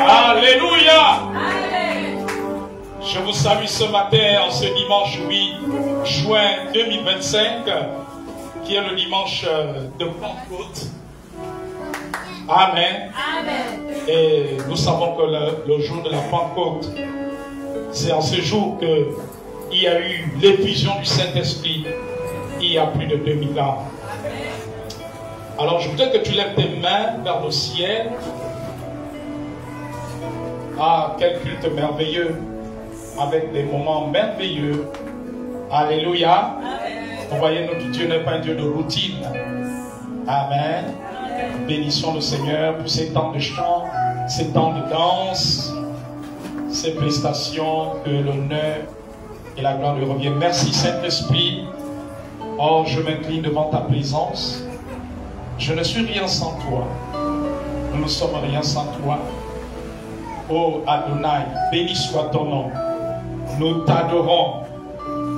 Alléluia. Je vous salue ce matin, en ce dimanche 8 juin 2025, qui est le dimanche de Pentecôte. Amen. Et nous savons que le jour de la Pentecôte, c'est en ce jour qu'il y a eu l'effusion du Saint-Esprit il y a plus de 2000 ans. Alors je voudrais que tu lèves tes mains vers le ciel. Ah, quel culte merveilleux, avec des moments merveilleux. Alléluia. Vous voyez, notre Dieu n'est pas un Dieu de routine. Amen. Bénissons le Seigneur pour ces temps de chant, ces temps de danse, ces prestations, que l'honneur et la gloire lui reviennent. Merci Saint-Esprit. Oh, je m'incline devant ta présence. Je ne suis rien sans toi. Nous ne sommes rien sans toi. Oh Adonai, béni soit ton nom. Nous t'adorons.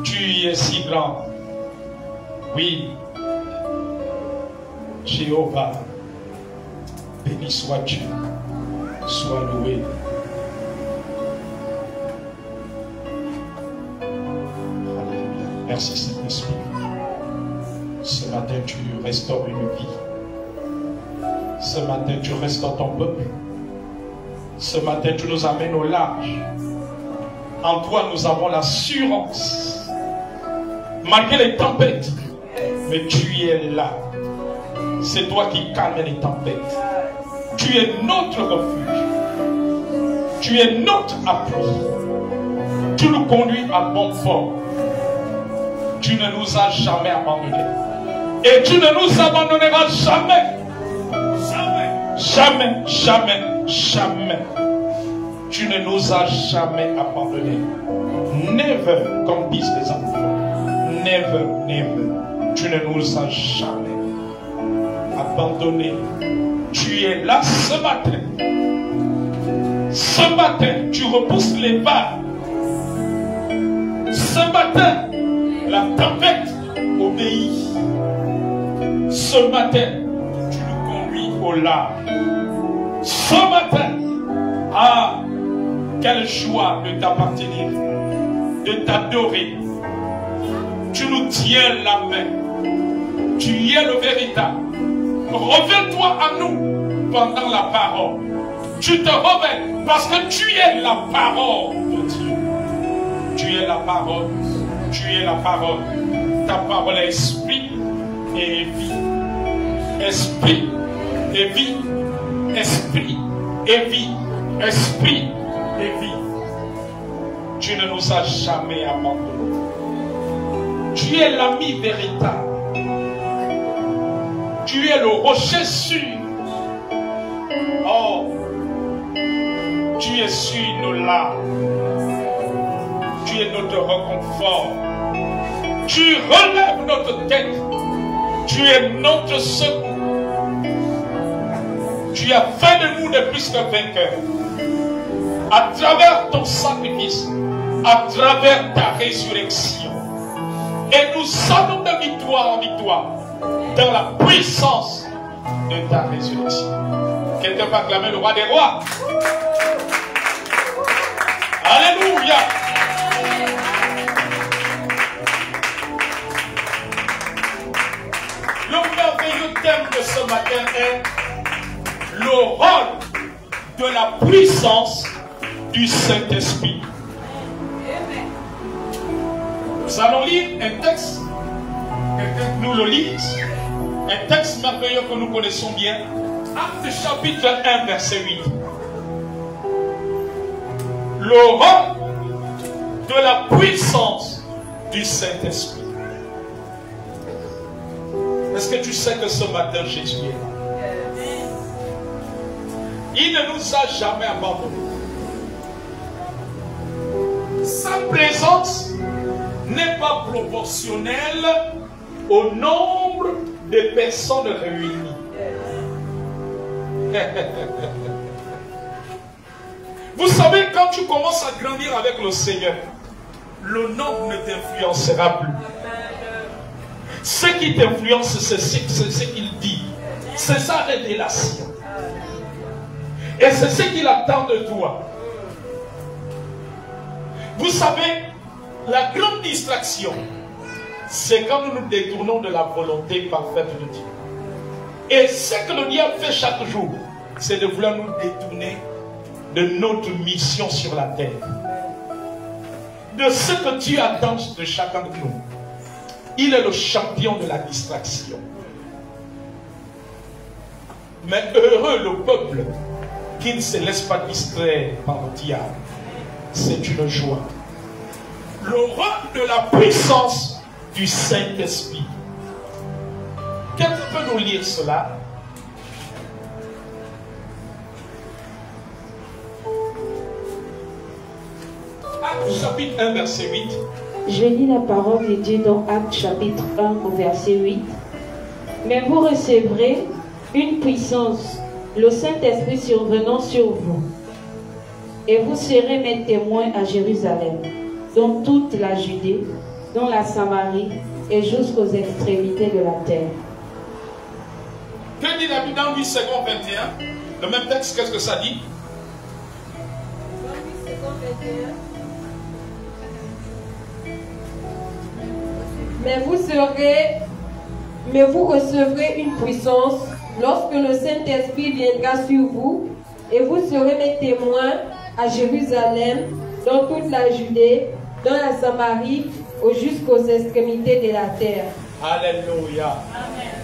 Tu es si grand. Oui. Jéhovah, béni sois-tu. Sois loué. Alléluia. Merci Saint-Esprit. Ce matin, tu restaures une vie. Ce matin, tu restaures ton peuple. Ce matin, tu nous amènes au large. En toi, nous avons l'assurance. Malgré les tempêtes, mais tu es là. C'est toi qui calmes les tempêtes. Tu es notre refuge. Tu es notre appui. Tu nous conduis à bon port. Tu ne nous as jamais abandonnés. Et tu ne nous abandonneras jamais. Jamais, jamais, jamais. Tu ne nous as jamais abandonnés. Never, comme disent les enfants. Never, never. Tu ne nous as jamais abandonnés. Tu es là ce matin. Ce matin, tu repousses les vagues. Ce matin, la tempête obéit. Ce matin, tu nous conduis au large. Ce matin, ah, quelle joie de t'appartenir, de t'adorer. Tu nous tiens la main. Tu es le véritable. Reviens-toi à nous pendant la parole. Tu te révèles parce que tu es la parole de Dieu. Tu es la parole. Tu es la parole. Ta parole est esprit et vie. Esprit et vie. Esprit et vie. Esprit et vie. Tu ne nous as jamais abandonnés. Tu es l'ami véritable. Tu es le rocher sûr. Oh, tu es sur nos larmes. Tu es notre réconfort. Tu relèves notre tête. Tu es notre secours. Tu as fait de nous des plus que vainqueurs. À travers ton sacrifice, à travers ta résurrection. Et nous allons de victoire en victoire dans la puissance de ta résurrection. Quelqu'un va acclamer le roi des rois. Alléluia. Le merveilleux thème de ce matin est le rôle de la puissance du Saint-Esprit. Nous allons lire un texte, nous le lisons, un texte merveilleux que nous connaissons bien, Actes chapitre 1 verset 8. Le rôle de la puissance du Saint-Esprit. Est-ce que tu sais que ce matin Jésus est là? Il ne nous a jamais abandonnés. Sa présence n'est pas proportionnelle au nombre de personnes réunies. Vous savez, quand tu commences à grandir avec le Seigneur, le nombre ne t'influencera plus. Ce qui t'influence, c'est ce qu'il dit. C'est sa révélation. Et c'est ce qu'il attend de toi. Vous savez, la grande distraction, c'est quand nous nous détournons de la volonté parfaite de Dieu. Et ce que le diable fait chaque jour, c'est de vouloir nous détourner de notre mission sur la terre. De ce que Dieu attend de chacun de nous. Il est le champion de la distraction. Mais heureux le peuple qui ne se laisse pas distraire par le diable. C'est une joie. L'aura de la puissance du Saint-Esprit. Quelqu'un peut nous lire cela? Actes chapitre 1 verset 8. Je lis la parole de Dieu dans Actes chapitre 1 au verset 8. Mais vous recevrez une puissance, le Saint-Esprit survenant sur vous. Et vous serez mes témoins à Jérusalem, dans toute la Judée, dans la Samarie et jusqu'aux extrémités de la terre. Que dit la Bible dans 8 secondes 21? Le même texte, qu'est-ce que ça dit? Dans 8 secondes 21. Mais vous recevrez une puissance lorsque le Saint-Esprit viendra sur vous, et vous serez mes témoins à Jérusalem, dans toute la Judée, dans la Samarie, jusqu'aux extrémités de la terre. Alléluia. Amen.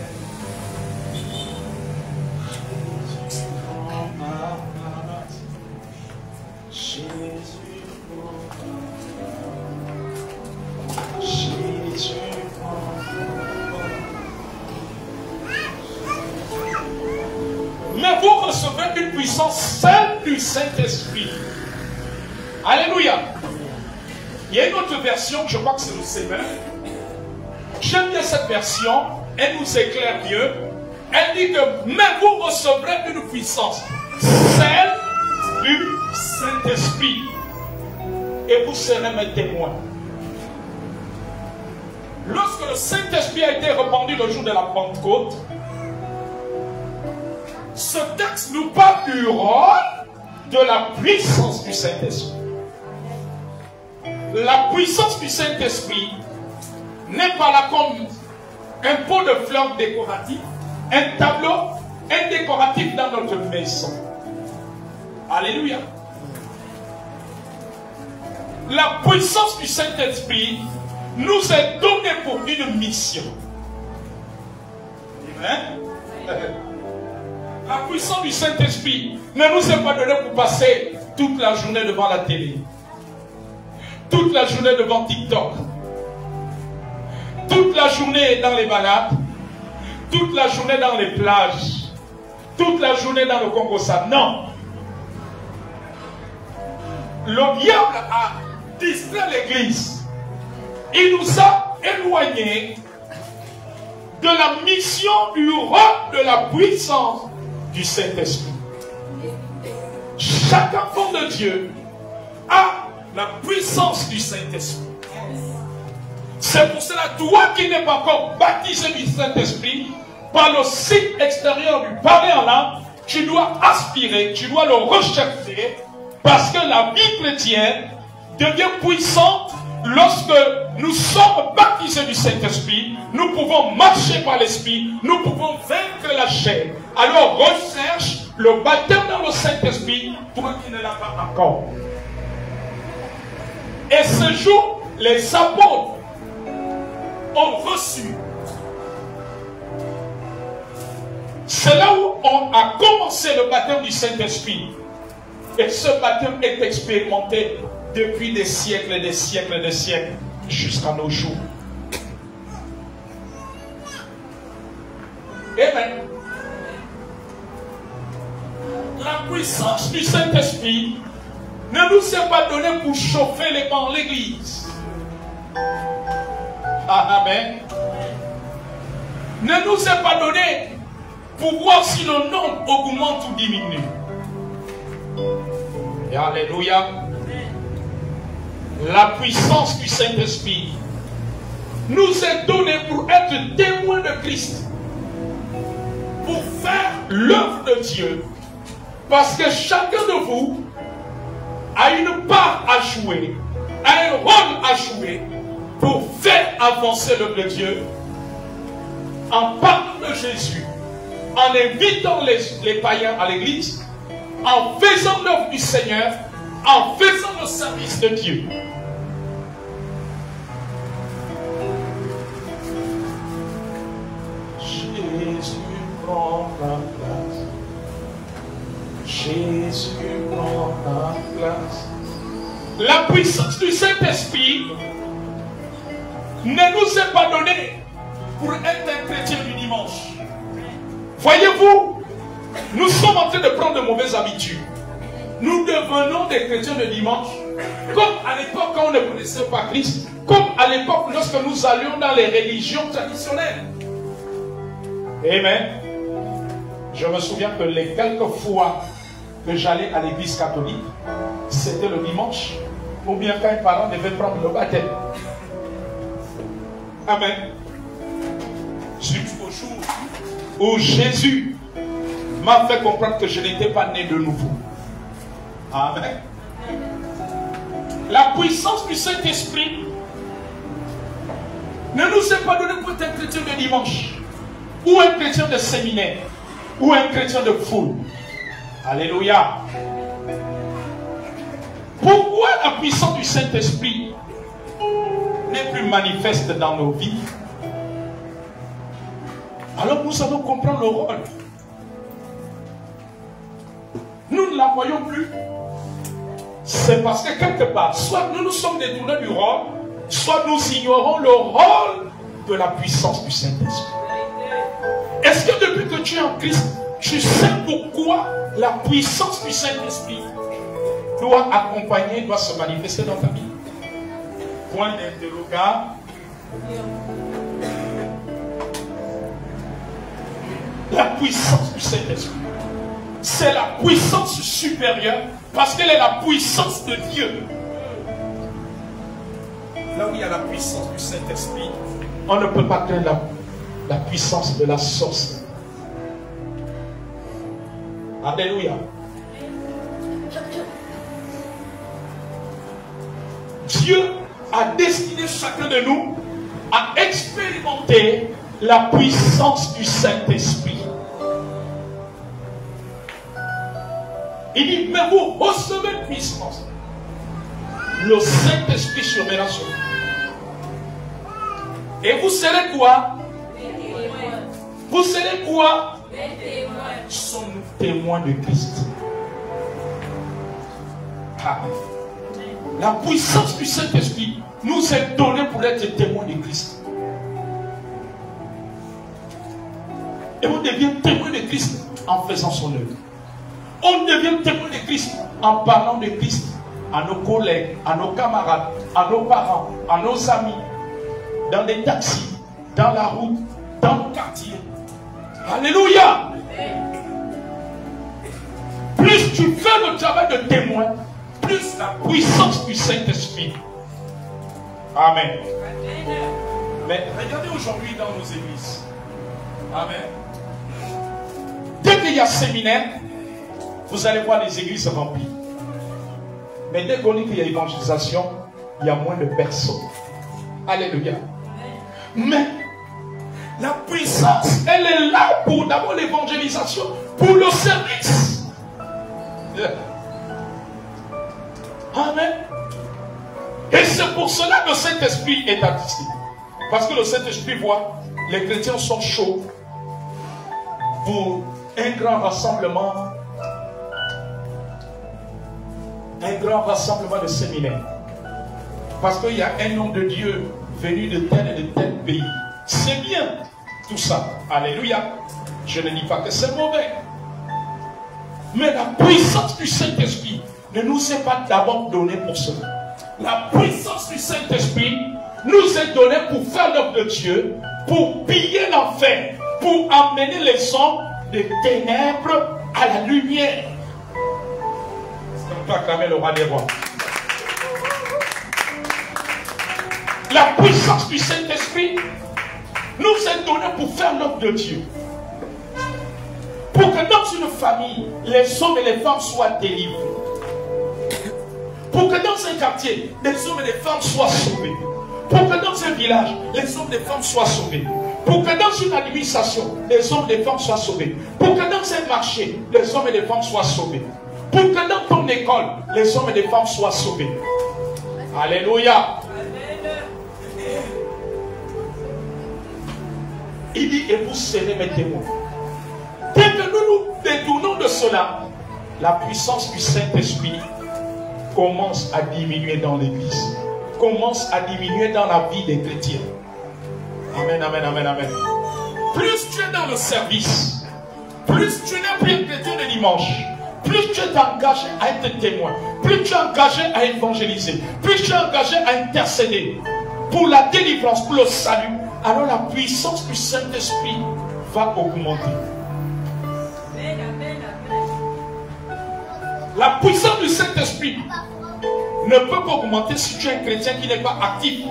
Mais vous recevrez une puissance celle du Saint-Esprit. Alléluia. Il y a une autre version, je crois que c'est le Sévère. J'aime bien cette version, elle nous éclaire mieux. Elle dit que mais vous recevrez une puissance celle du Saint-Esprit. Et vous serez mes témoins. Lorsque le Saint-Esprit a été répandu le jour de la Pentecôte, ce texte nous parle du rôle de la puissance du Saint-Esprit. La puissance du Saint-Esprit n'est pas là comme un pot de fleurs décoratif, un tableau, un décoratif dans notre maison. Alléluia. La puissance du Saint-Esprit nous est donnée pour une mission. Amen. La puissance du Saint-Esprit ne nous est pas donnée pour passer toute la journée devant la télé, toute la journée devant TikTok, toute la journée dans les balades, toute la journée dans les plages, toute la journée dans le Congo-Ça. Non. Le diable a distrait l'Église. Il nous a éloignés de la mission du roi de la puissance du Saint-Esprit. Chaque enfant de Dieu a la puissance du Saint-Esprit. C'est pour cela, toi qui n'es pas encore baptisé du Saint-Esprit, par le site extérieur du parler en langue, tu dois aspirer, tu dois le rechercher, parce que la vie chrétienne devient puissante lorsque nous sommes baptisés du Saint-Esprit. Nous pouvons marcher par l'Esprit, nous pouvons vaincre la chair. Alors recherche le baptême dans le Saint-Esprit, toi qui ne l'as pas encore. Et ce jour, les apôtres ont reçu. C'est là où on a commencé le baptême du Saint-Esprit. Et ce baptême est expérimenté depuis des siècles et des siècles et des siècles jusqu'à nos jours. Amen. La puissance du Saint-Esprit ne nous est pas donnée pour chauffer les bancs de l'église. Amen. Ne nous est pas donnée pour voir si le nombre augmente ou diminue. Et alléluia. La puissance du Saint-Esprit nous est donnée pour être témoins de Christ, pour faire l'œuvre de Dieu Parce que chacun de vous a une part à jouer, a un rôle à jouer pour faire avancer l'œuvre de Dieu en parlant de Jésus, en invitant les païens à l'église, en faisant l'œuvre du Seigneur, en faisant le service de Dieu. Jésus prend la place. Jésus prend la place. La puissance du Saint-Esprit ne nous est pas donnée pour être un chrétien du dimanche. Voyez-vous, nous sommes en train de prendre de mauvaises habitudes. Nous devenons des chrétiens de dimanche, comme à l'époque quand on ne connaissait pas Christ, comme à l'époque lorsque nous allions dans les religions traditionnelles. Amen. Je me souviens que les quelques fois que j'allais à l'église catholique, c'était le dimanche, ou bien quand un parent devait prendre le baptême. Amen. Jusqu'au jour où Jésus m'a fait comprendre que je n'étais pas né de nouveau. Amen. La puissance du Saint-Esprit ne nous est pas donnée pour être un chrétien de dimanche, ou un chrétien de séminaire, ou un chrétien de foule. Alléluia. Pourquoi la puissance du Saint-Esprit n'est plus manifeste dans nos vies? Alors nous allons comprendre le rôle. Nous ne la voyons plus. C'est parce que quelque part, soit nous nous sommes détournés du rôle, soit nous ignorons le rôle de la puissance du Saint-Esprit. Est-ce que depuis que tu es en Christ, tu sais pourquoi la puissance du Saint-Esprit doit accompagner, doit se manifester dans ta vie? Point d'interrogation. La puissance du Saint-Esprit, c'est la puissance supérieure parce qu'elle est la puissance de Dieu. Là où il y a la puissance du Saint-Esprit, on ne peut pas craindre la puissance de la sorcellerie. Alléluia. Dieu a destiné chacun de nous à expérimenter la puissance du Saint-Esprit. Il dit, mais vous recevez puissance. Le Saint-Esprit surviendra sur vous. Et vous serez quoi? Vous serez quoi? Sommes-nous témoins de Christ? Amen. La puissance du Saint-Esprit nous est donnée pour être témoins de Christ. Et on devient témoin de Christ en faisant son œuvre. On devient témoin de Christ en parlant de Christ à nos collègues, à nos camarades, à nos parents, à nos amis, dans les taxis, dans la route, dans le quartier. Alléluia! Plus tu fais le travail de témoin, plus la puissance du Saint-Esprit. Amen. Mais regardez aujourd'hui dans nos églises. Amen. Dès qu'il y a séminaire, vous allez voir les églises remplies. Mais dès qu'on dit qu'il y a évangélisation, il y a moins de personnes. Alléluia. Mais la puissance, elle est là pour d'abord l'évangélisation, pour le service. Amen. Et c'est pour cela que le Saint-Esprit est artistique. Parce que le Saint-Esprit voit, les chrétiens sont chauds pour un grand rassemblement. Un grand rassemblement de séminaires. Parce qu'il y a un homme de Dieu venu de tel et de tel pays. C'est bien tout ça. Alléluia. Je ne dis pas que c'est mauvais. Mais la puissance du Saint-Esprit ne nous est pas d'abord donnée pour cela. La puissance du Saint-Esprit nous est donnée pour faire l'œuvre de Dieu, pour piller l'enfer, pour amener les hommes des ténèbres à la lumière. On peut acclamer le roi des rois. La puissance du Saint-Esprit nous est donnée pour faire l'œuvre de Dieu. Pour que dans une famille, les hommes et les femmes soient délivrés. Pour que dans un quartier, les hommes et les femmes soient sauvés. Pour que dans un village, les hommes et les femmes soient sauvés. Pour que dans une administration, les hommes et les femmes soient sauvés. Pour que dans un marché, les hommes et les femmes soient sauvés. Pour que dans ton école, les hommes et les femmes soient sauvés. Alléluia. Il dit, et vous serez mes témoins. Dès que nous nous détournons de cela, la puissance du Saint-Esprit commence à diminuer dans l'église. Commence à diminuer dans la vie des chrétiens. Amen, amen, amen, amen. Plus tu es dans le service, plus tu n'es plus un chrétien de dimanche, plus tu es engagé à être témoin, plus tu es engagé à évangéliser, plus tu es engagé à intercéder pour la délivrance, pour le salut, alors la puissance du Saint-Esprit va augmenter. La puissance du Saint-Esprit ne peut pas augmenter si tu es un chrétien qui n'est pas actif.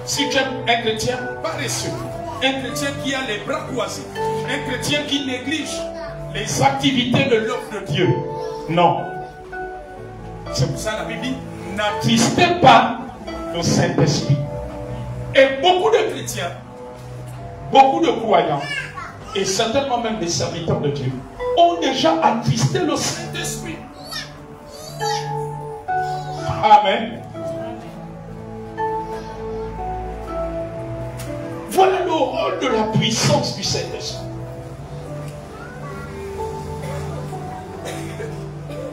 Si tu es un chrétien paresseux, un chrétien qui a les bras croisés, un chrétien qui néglige les activités de l'œuvre de Dieu. Non. C'est pour ça que la Bible dit, n'attristez pas le Saint-Esprit. Et beaucoup de chrétiens, beaucoup de croyants, et certainement même des serviteurs de Dieu, ont déjà attristé le Saint-Esprit. Amen. Voilà le rôle de la puissance du Saint-Esprit.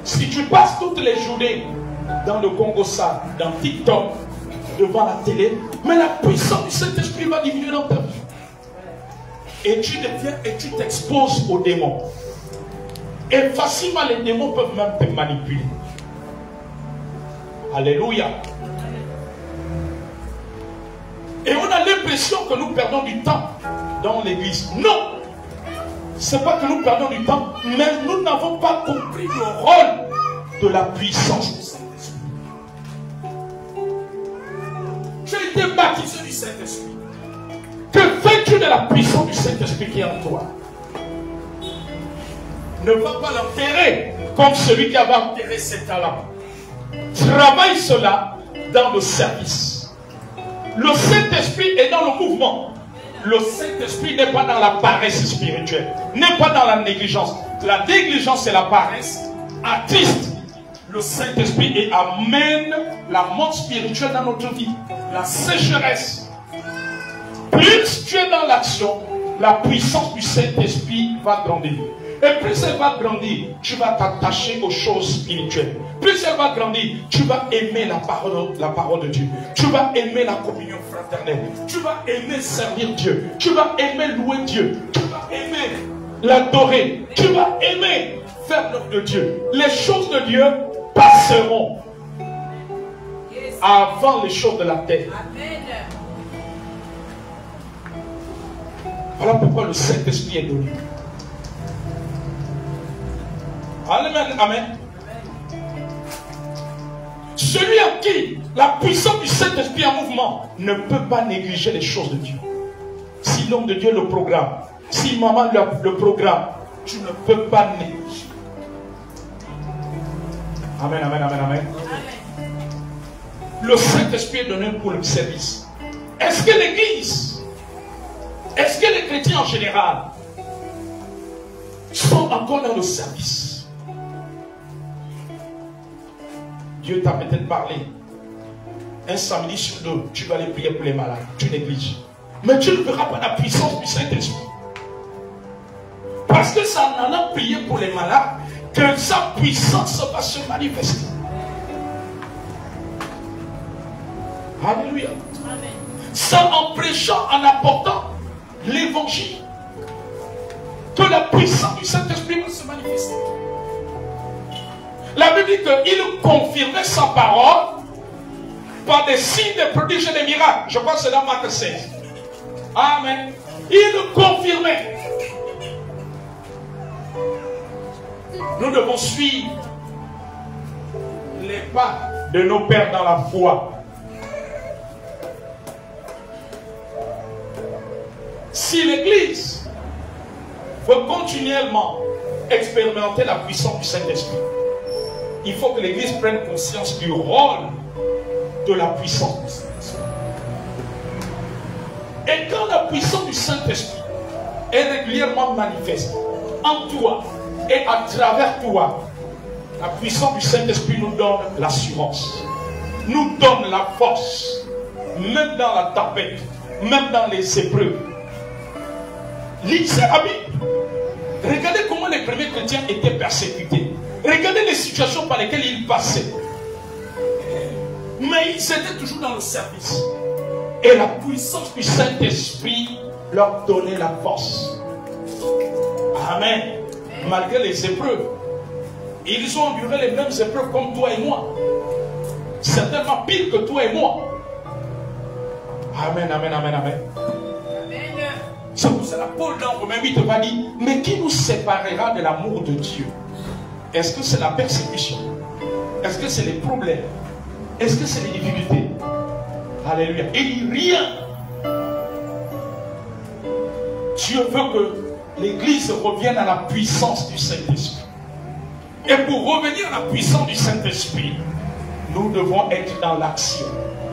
Si tu passes toutes les journées dans le Congo-Ça, dans TikTok, devant la télé, mais la puissance du Saint-Esprit va diminuer dans ta vie. Et tu deviens et tu t'exposes aux démons. Et facilement les démons peuvent même te manipuler. Alléluia. Et on a l'impression que nous perdons du temps dans l'église. Non. Ce n'est pas que nous perdons du temps, mais nous n'avons pas compris le rôle de la puissance du Saint-Esprit. Tu as été baptisé du Saint-Esprit. Que fais-tu de la puissance du Saint-Esprit qui est en toi? Ne va pas l'enterrer comme celui qui avait enterré ses talents. Travaille cela dans le service. Le Saint-Esprit est dans le mouvement. Le Saint-Esprit n'est pas dans la paresse spirituelle, n'est pas dans la négligence. La négligence et la paresse attristent le Saint-Esprit et amènent la mort spirituelle dans notre vie, la sécheresse. Plus tu es dans l'action, la puissance du Saint-Esprit va grandir. Et plus elle va grandir, tu vas t'attacher aux choses spirituelles. Plus elle va grandir, tu vas aimer la parole de Dieu. Tu vas aimer la communion fraternelle. Tu vas aimer servir Dieu. Tu vas aimer louer Dieu. Tu vas aimer l'adorer. Tu vas aimer faire l'œuvre de Dieu. Les choses de Dieu passeront avant les choses de la terre. Voilà pourquoi le Saint-Esprit est donné. Amen, amen. Celui en qui la puissance du Saint-Esprit en mouvement ne peut pas négliger les choses de Dieu. Si l'homme de Dieu le programme, si maman le programme, tu ne peux pas négliger. Amen, amen, amen, amen. Le Saint-Esprit est donné pour le service. Est-ce que l'Église, est-ce que les chrétiens en général sont encore dans le service? Dieu t'a peut-être parlé. Un samedi sur deux, tu vas aller prier pour les malades. Tu négliges. Mais tu ne verras pas la puissance du Saint-Esprit. Parce que ça en a prié pour les malades, que sa puissance va se manifester. Alléluia. C'est en prêchant, en apportant l'évangile, que la puissance du Saint-Esprit va se manifester. La Bible dit qu'il confirmait sa parole par des signes, des prodiges et des miracles. Je crois que c'est dans Marc 16. Amen. Il confirmait. Nous devons suivre les pas de nos pères dans la foi. Si l'Église veut continuellement expérimenter la puissance du Saint-Esprit, il faut que l'Église prenne conscience du rôle de la puissance du Saint-Esprit. Et quand la puissance du Saint-Esprit est régulièrement manifeste en toi et à travers toi, la puissance du Saint-Esprit nous donne l'assurance, nous donne la force, même dans la tempête, même dans les épreuves. Lisez la Bible. Regardez comment les premiers chrétiens étaient persécutés. Regardez les situations par lesquelles ils passaient. Mais ils étaient toujours dans le service. Et la puissance du Saint-Esprit leur donnait la force. Amen. Malgré les épreuves. Ils ont enduré les mêmes épreuves comme toi et moi. Certainement pire que toi et moi. Amen, amen, amen, amen. C'est pour cela Paul dans Romains 8 va dire, mais qui nous séparera de l'amour de Dieu? Est-ce que c'est la persécution? Est-ce que c'est les problèmes? Est-ce que c'est les difficultés? Alléluia. Il dit rien. Dieu veut que l'Église revienne à la puissance du Saint-Esprit. Et pour revenir à la puissance du Saint-Esprit, nous devons être dans l'action.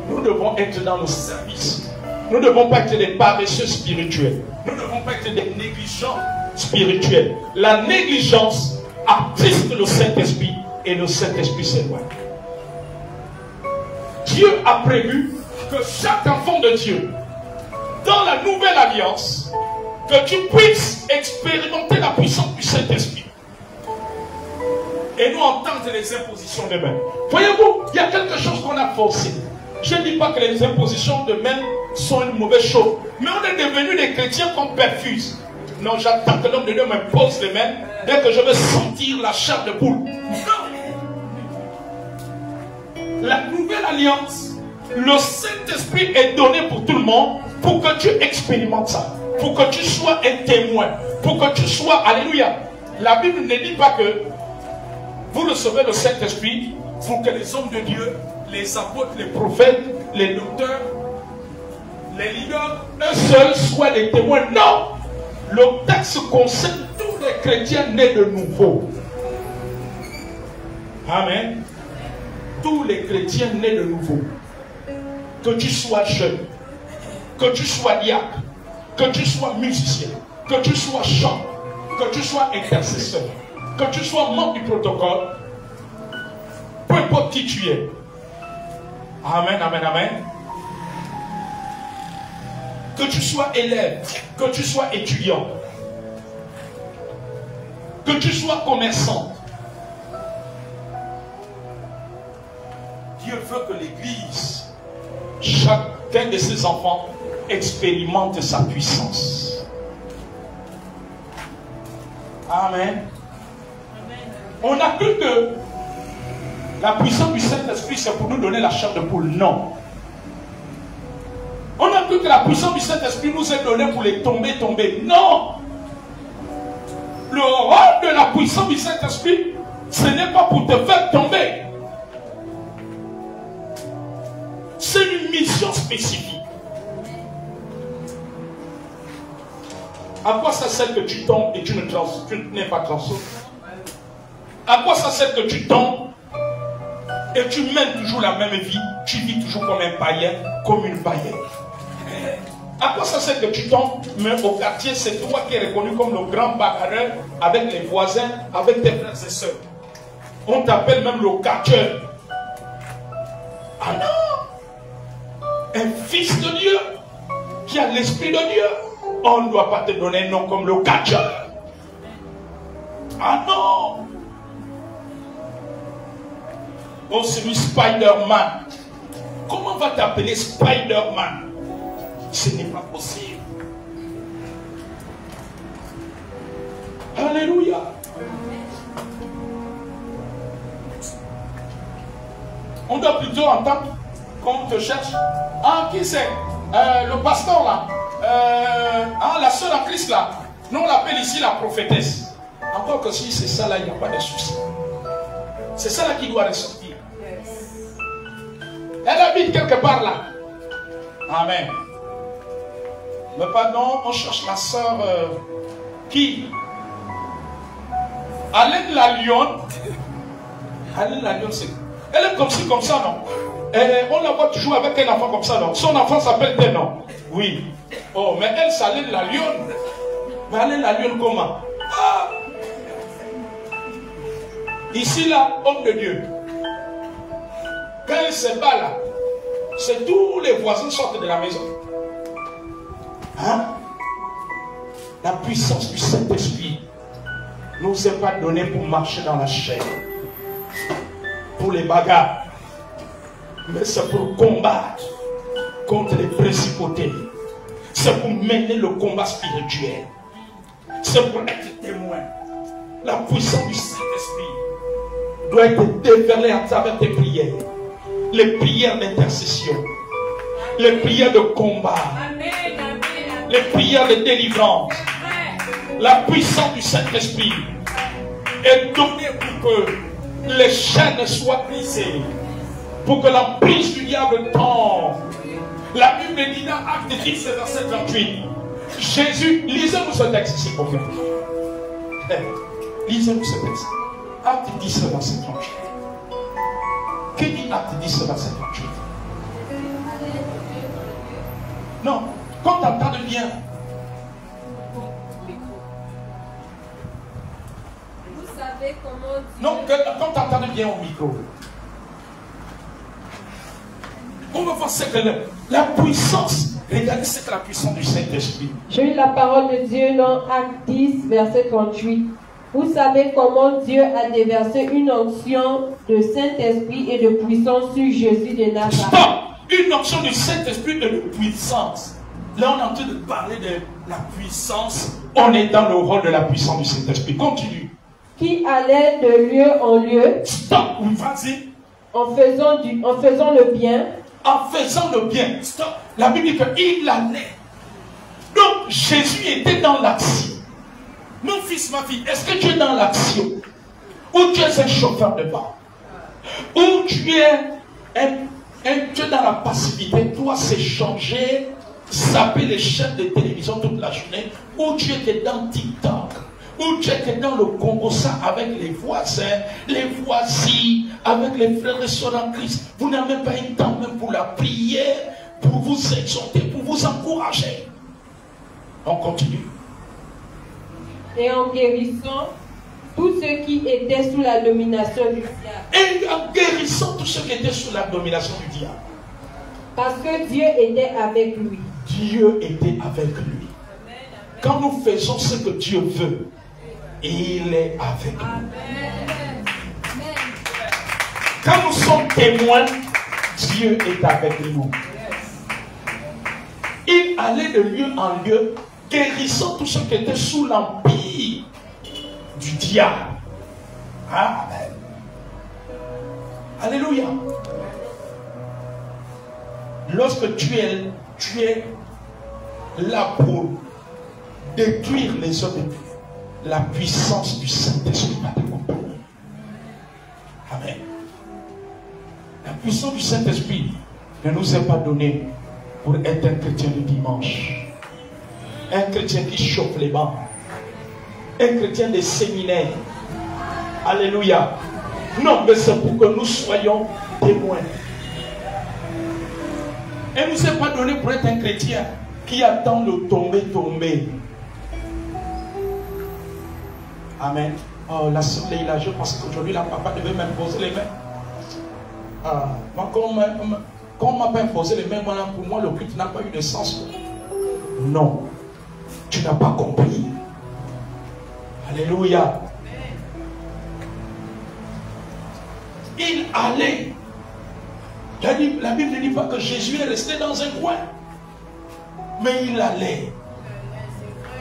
Nous devons être dans le service. Nous ne devons pas être des paresseux spirituels. Nous ne devons pas être des négligents spirituels. La négligence attriste le Saint-Esprit et le Saint-Esprit s'éloigne. Dieu a prévu que chaque enfant de Dieu, dans la nouvelle alliance, que tu puisses expérimenter la puissance du Saint-Esprit. Et nous entendre les impositions de main. Voyez-vous, il y a quelque chose qu'on a forcé. Je ne dis pas que les impositions de main sont une mauvaise chose. Mais on est devenus des chrétiens qu'on perfuse. Non, j'attends que l'homme de Dieu me pose les mains dès que je veux sentir la chair de poule. Non. La nouvelle alliance, le Saint-Esprit est donné pour tout le monde pour que tu expérimentes ça. Pour que tu sois un témoin. Pour que tu sois, alléluia. La Bible ne dit pas que vous recevez le Saint-Esprit pour que les hommes de Dieu, les apôtres, les prophètes, les docteurs, les leaders, eux seuls soient les témoins. Non! Le texte concerne tous les chrétiens nés de nouveau. Amen. Tous les chrétiens nés de nouveau. Que tu sois jeune, que tu sois diacre, que tu sois musicien, que tu sois chanteur, que tu sois intercesseur, que tu sois membre du protocole, peu importe qui tu es. Amen, amen, amen. Que tu sois élève, que tu sois étudiant, que tu sois commerçant. Dieu veut que l'Église, chacun de ses enfants, expérimente sa puissance. Amen. On n'a cru que la puissance du Saint-Esprit, c'est pour nous donner la chair de poule. Non. On a cru que la puissance du Saint-Esprit nous est donnée pour les tomber. Non. Le rôle de la puissance du Saint-Esprit, ce n'est pas pour te faire tomber. C'est une mission spécifique. À quoi ça sert que tu tombes et tu n'es pas transformé? À quoi ça sert que tu tombes et tu mènes toujours la même vie? Tu vis toujours comme un païen, comme une païenne. À quoi ça sert que tu tombes, mais au quartier, c'est toi qui es reconnu comme le grand bagarreur avec les voisins, avec tes frères et sœurs. On t'appelle même le catcheur. Ah non! Un fils de Dieu qui a l'esprit de Dieu, on ne doit pas te donner un nom comme le catcheur. Ah non! Oh, c'est lui Spider-Man. Comment va t'appeler Spider-Man? Ce n'est pas possible. Alléluia. On doit plutôt entendre quand on te cherche. Ah, qui c'est? Le pasteur là. La sœur en Christ là. Nous on l'appelle ici la prophétesse. Encore que si c'est ça là, il n'y a pas de souci. C'est ça là qui doit ressortir. Elle habite quelque part là. Amen. Mais pardon, on cherche la sœur qui? Alain la lionne, c'est... Elle est comme ci, comme ça, non? On la voit toujours avec un enfant comme ça, non? Son enfant s'appelle tel, non? Oui. Oh, mais elle, c'est Alain la lionne. Mais Alain la lionne, comment? Ah! Ici, là, homme de Dieu. Quand elle se bat là, c'est tous les voisins sortent de la maison. Hein? La puissance du Saint-Esprit ne nous est pas donnée pour marcher dans la chair, pour les bagarres, mais c'est pour combattre contre les principautés. C'est pour mener le combat spirituel. C'est pour être témoin. La puissance du Saint-Esprit doit être déferlée à travers tes prières. Les prières d'intercession, les prières de combat, les prières de délivrance. La puissance du Saint-Esprit est donnée pour que les chaînes soient brisées, pour que l'emprise du diable tombe. La Bible dit dans Acte 10, verset 38, Jésus, lisez-nous ce texte ici, prophète. Lisez-nous ce texte. Acte 10, verset 38. Que dit Acte 10, verset 38? Non, quand tu entends bien. Vous savez comment Dieu... Non, quand tu entends bien au micro. On va voir ce que la puissance. Regardez, c'est la puissance du Saint-Esprit. Je lis la parole de Dieu dans Acte 10, verset 38. Vous savez comment Dieu a déversé une onction de Saint-Esprit et de puissance sur Jésus de Nazareth. Stop! Une onction du Saint-Esprit et de puissance. Là, on est en train de parler de la puissance. On est dans le rôle de la puissance du Saint-Esprit. Continue. Qui allait de lieu en lieu. Stop! Vas-y. En faisant le bien. En faisant le bien. Stop! La Bible dit qu'il allait. Donc, Jésus était dans l'action. Mon fils, ma fille, est-ce que tu es dans l'action? Ou tu es un chauffeur de bar? Ou tu es dans la passivité? Toi, c'est changer, zapper les chaînes de télévision toute la journée. Ou tu étais dans TikTok? Ou tu étais dans le Congo, ça avec les voisins, les voisins, avec les frères et sœurs en Christ. Vous n'avez pas un temps même pour la prière, pour vous exhorter, pour vous encourager. On continue. Et en guérissant tous ceux qui étaient sous la domination du diable. Et en guérissant tous ceux qui étaient sous la domination du diable. Parce que Dieu était avec lui. Dieu était avec lui. Quand nous faisons ce que Dieu veut, il est avec nous. Quand nous sommes témoins, Dieu est avec nous. Il allait de lieu en lieu, guérissant tous ceux qui étaient sous l'empire du diable. Amen. Alléluia. Lorsque tu es là pour détruire les œuvres de Dieu, la puissance du Saint-Esprit va t'accompagner. Amen. La puissance du Saint-Esprit ne nous est pas donnée pour être un chrétien du dimanche. Un chrétien qui chauffe les bancs. Un chrétien des séminaires. Alléluia. Non, mais c'est pour que nous soyons témoins. Elle ne nous est pas donné pour être un chrétien qui attend le tomber. Amen. Oh, la sœur Leïla, je pense qu'aujourd'hui, la papa devait m'imposer les mains. Moi, quand on m'a pas imposé les mains, pour moi, le culte n'a pas eu de sens. Non. Tu n'as pas compris. Alléluia. Il allait. La Bible ne dit pas que Jésus est resté dans un coin. Mais il allait.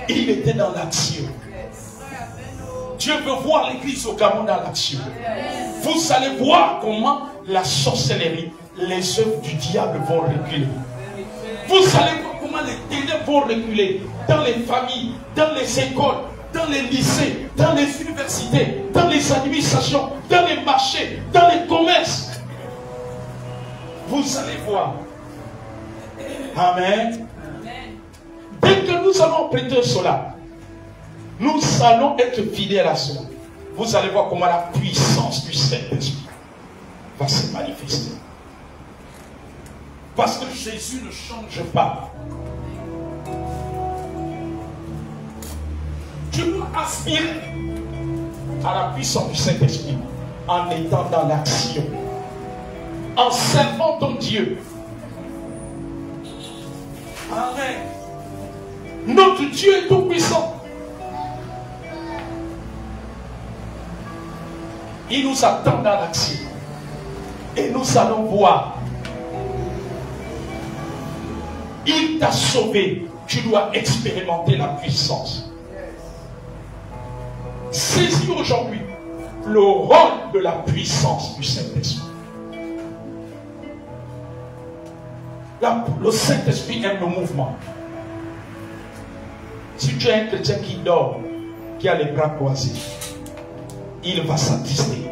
Il était dans l'action. Dieu veut voir l'église au Gabon dans l'action. Vous allez voir comment la sorcellerie, les œuvres du diable vont reculer. Vous allez voir comment les ténèbres vont reculer dans les familles, dans les écoles, dans les lycées, dans les universités, dans les administrations, dans les marchés, dans les commerces. Vous allez voir. Amen. Dès que nous allons prêter cela, nous allons être fidèles à cela. vous allez voir comment la puissance du Saint-Esprit va se manifester. Parce que Jésus ne change pas. Tu dois aspirer à la puissance du Saint-Esprit en étant dans l'action, en servant ton Dieu. Amen. Notre Dieu est tout puissant. Il nous attend dans l'action. Et nous allons voir. Il t'a sauvé. Tu dois expérimenter la puissance. Saisis aujourd'hui le rôle de la puissance du Saint-Esprit. Le Saint-Esprit aime le mouvement. Si tu es un chrétien qui dort, qui a les bras croisés, il va s'attister.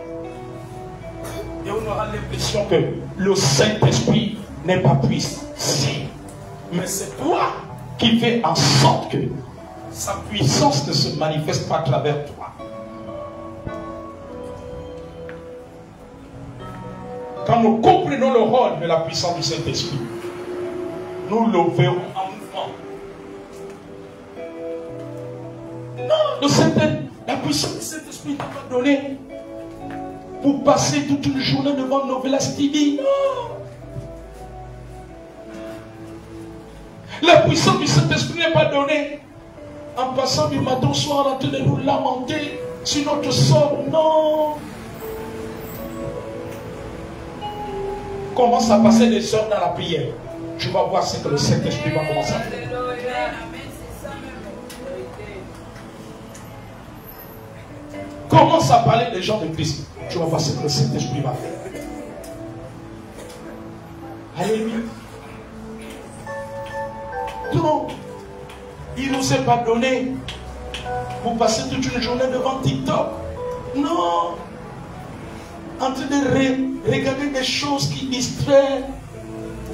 Et on aura l'impression que le Saint-Esprit n'est pas puissant. Si. Mais c'est toi qui fais en sorte que sa puissance ne se manifeste pas à travers toi. Quand nous comprenons le rôle de la puissance du Saint-Esprit, nous le verrons en mouvement. Non, la puissance du Saint-Esprit n'est pas donnée pour passer toute une journée devant Novelas TV. Non. La puissance du Saint-Esprit n'est pas donnée en passant du matin au soir en train de nous lamenter sur notre sort. Non. Commence à passer des heures dans la prière. Tu vas voir ce que le Saint-Esprit va commencer à faire. Commence à parler des gens de Christ. Tu vas voir ce que le Saint-Esprit va faire. Alléluia. Donc, il ne nous est pas donné pour passer toute une journée devant TikTok. Non. En train de regarder des choses qui distraient,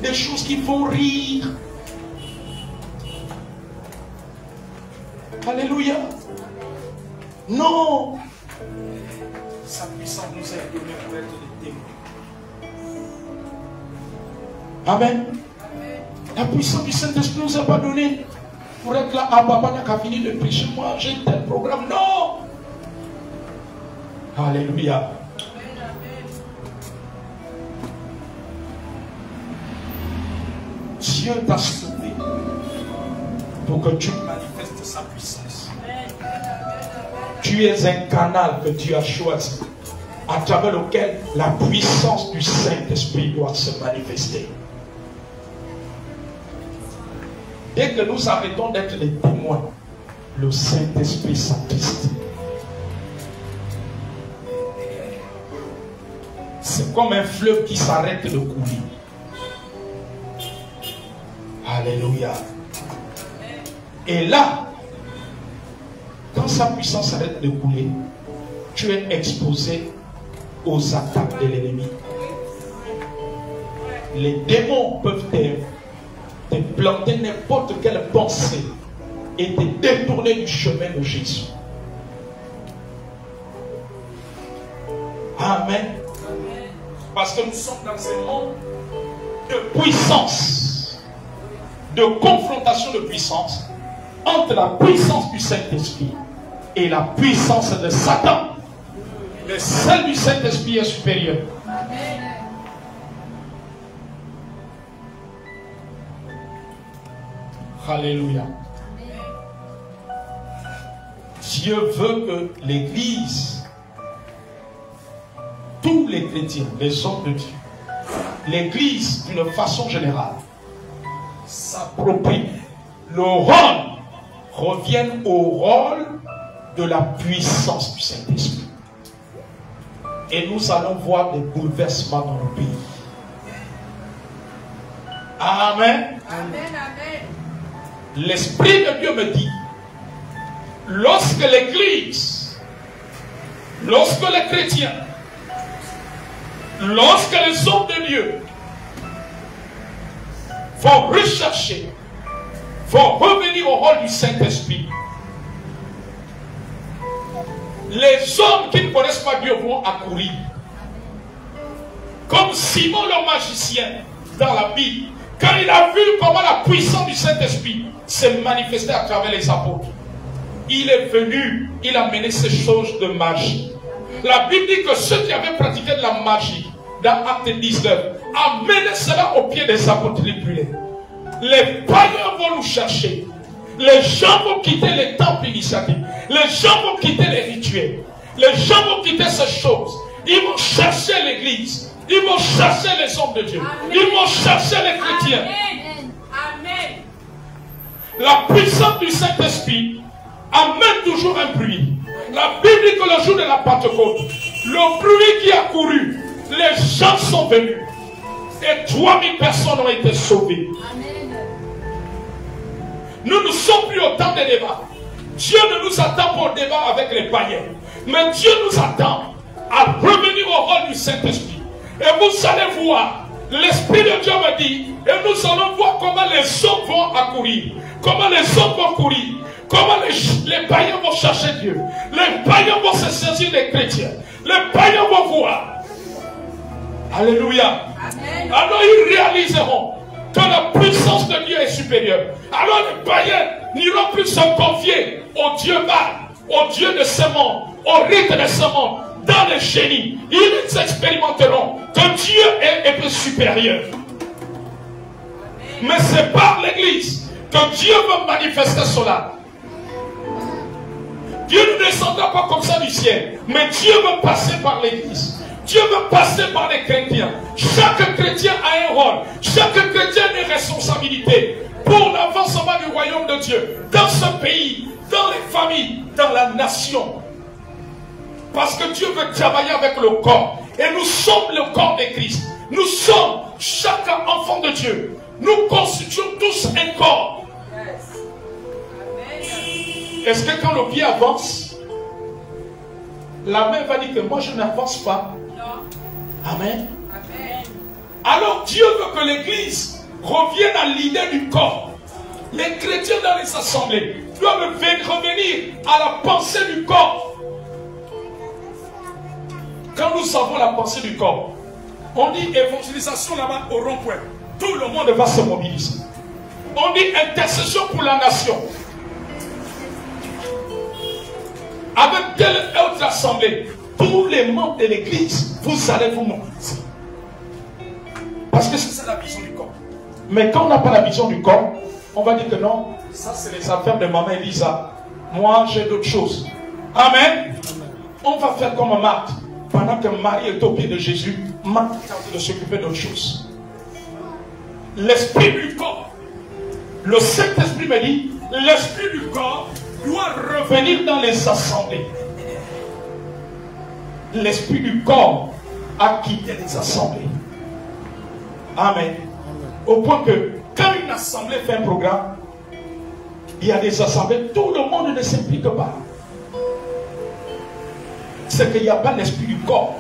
des choses qui font rire. Alléluia. Non. Sa puissance nous est donnée pour être des témoins. Amen. La puissance du Saint-Esprit nous est pas donnée pour être là. Ah, papa n'a qu'à finir de prêcher. Moi, j'ai tel programme. Non. Alléluia. Dieu t'a sauvé pour que tu manifestes sa puissance. Tu es un canal que Dieu a choisi à travers lequel la puissance du Saint-Esprit doit se manifester. Dès que nous arrêtons d'être les témoins, le Saint-Esprit s'attriste. C'est comme un fleuve qui s'arrête de couler. Alléluia. Et là, quand sa puissance arrête de couler, tu es exposé aux attaques de l'ennemi. Les démons peuvent te planter n'importe quelle pensée et te détourner du chemin de Jésus. Amen. Parce que nous sommes dans un monde de puissance, de confrontation de puissance entre la puissance du Saint-Esprit et la puissance de Satan. Mais celle du Saint-Esprit est supérieure. Alléluia. Dieu veut que l'Église, tous les chrétiens, les hommes de Dieu, l'Église d'une façon générale, s'approprie le rôle, revienne au rôle de la puissance du Saint-Esprit. Et nous allons voir des bouleversements dans le pays. Amen. Amen, amen. L'Esprit de Dieu me dit, lorsque l'Église, lorsque les chrétiens, lorsque les hommes de Dieu vont rechercher, vont revenir au rôle du Saint-Esprit, Les hommes qui ne connaissent pas Dieu vont accourir. Comme Simon le magicien dans la Bible, quand il a vu comment la puissance du Saint-Esprit s'est manifestée à travers les apôtres, il est venu, il a mené ces choses de magie. La Bible dit que ceux qui avaient pratiqué de la magie dans Acte 19 amenaient cela au pied des apôtres les plus laids. Les païens vont nous chercher. Les gens vont quitter les temples initiatiques. Les gens vont quitter les rituels. Les gens vont quitter ces choses. Ils vont chercher l'église. Ils vont chercher les hommes de Dieu. Amen. Ils vont chercher les chrétiens. Amen. Amen. La puissance du Saint-Esprit amène toujours un bruit. La Bible dit que le jour de la Pentecôte, le bruit qui a couru, les gens sont venus. Et 3000 personnes ont été sauvées. Amen. Nous ne sommes plus au temps des débats. Dieu ne nous attend pas au débat avec les païens. Mais Dieu nous attend à revenir au rôle du Saint-Esprit. Et vous allez voir, l'Esprit de Dieu me dit, et nous allons voir comment les hommes vont accourir. Comment les hommes vont courir. Comment les païens vont chercher Dieu. Les païens vont se saisir des chrétiens. Les païens vont voir. Alléluia. Amen. Alors ils réaliseront que la puissance de Dieu est supérieure. Alors les païens n'iront plus se confier au Dieu Baal, au Dieu de ce monde, au rite de ce monde, dans les génies. Ils expérimenteront que Dieu est plus supérieur. Mais c'est par l'église que Dieu veut manifester cela. Dieu ne descendra pas comme ça du ciel, mais Dieu veut passer par l'église. Dieu veut passer par les chrétiens. Chaque chrétien a un rôle. Chaque chrétien a une responsabilité pour l'avancement du royaume de Dieu. Dans ce pays, dans les familles, dans la nation. Parce que Dieu veut travailler avec le corps. Et nous sommes le corps de Christ. Nous sommes chaque enfant de Dieu. Nous constituons tous un corps. Est-ce que quand le pied avance, la main va dire que moi je n'avance pas? Amen. Amen. Alors Dieu veut que l'église revienne à l'idée du corps. Les chrétiens dans les assemblées doivent revenir à la pensée du corps. Quand nous savons la pensée du corps, on dit évangélisation là-bas au rond-point. Tout le monde va se mobiliser. On dit intercession pour la nation. Avec telle autre assemblée, tous les membres de l'église, vous allez vous mobiliser. Parce que c'est ça la vision du corps. Mais quand on n'a pas la vision du corps, on va dire que non, ça c'est les affaires de maman Elisa. Moi j'ai d'autres choses. Amen. On va faire comme Marthe. Pendant que Marie est au pied de Jésus, Marthe est en train de s'occuper d'autres choses. L'esprit du corps. Le Saint-Esprit me dit, l'esprit du corps doit revenir dans les assemblées. L'esprit du corps a quitté les assemblées. Amen. Au point que quand une assemblée fait un programme, il y a des assemblées, tout le monde ne s'implique pas. C'est qu'il n'y a pas l'esprit du corps.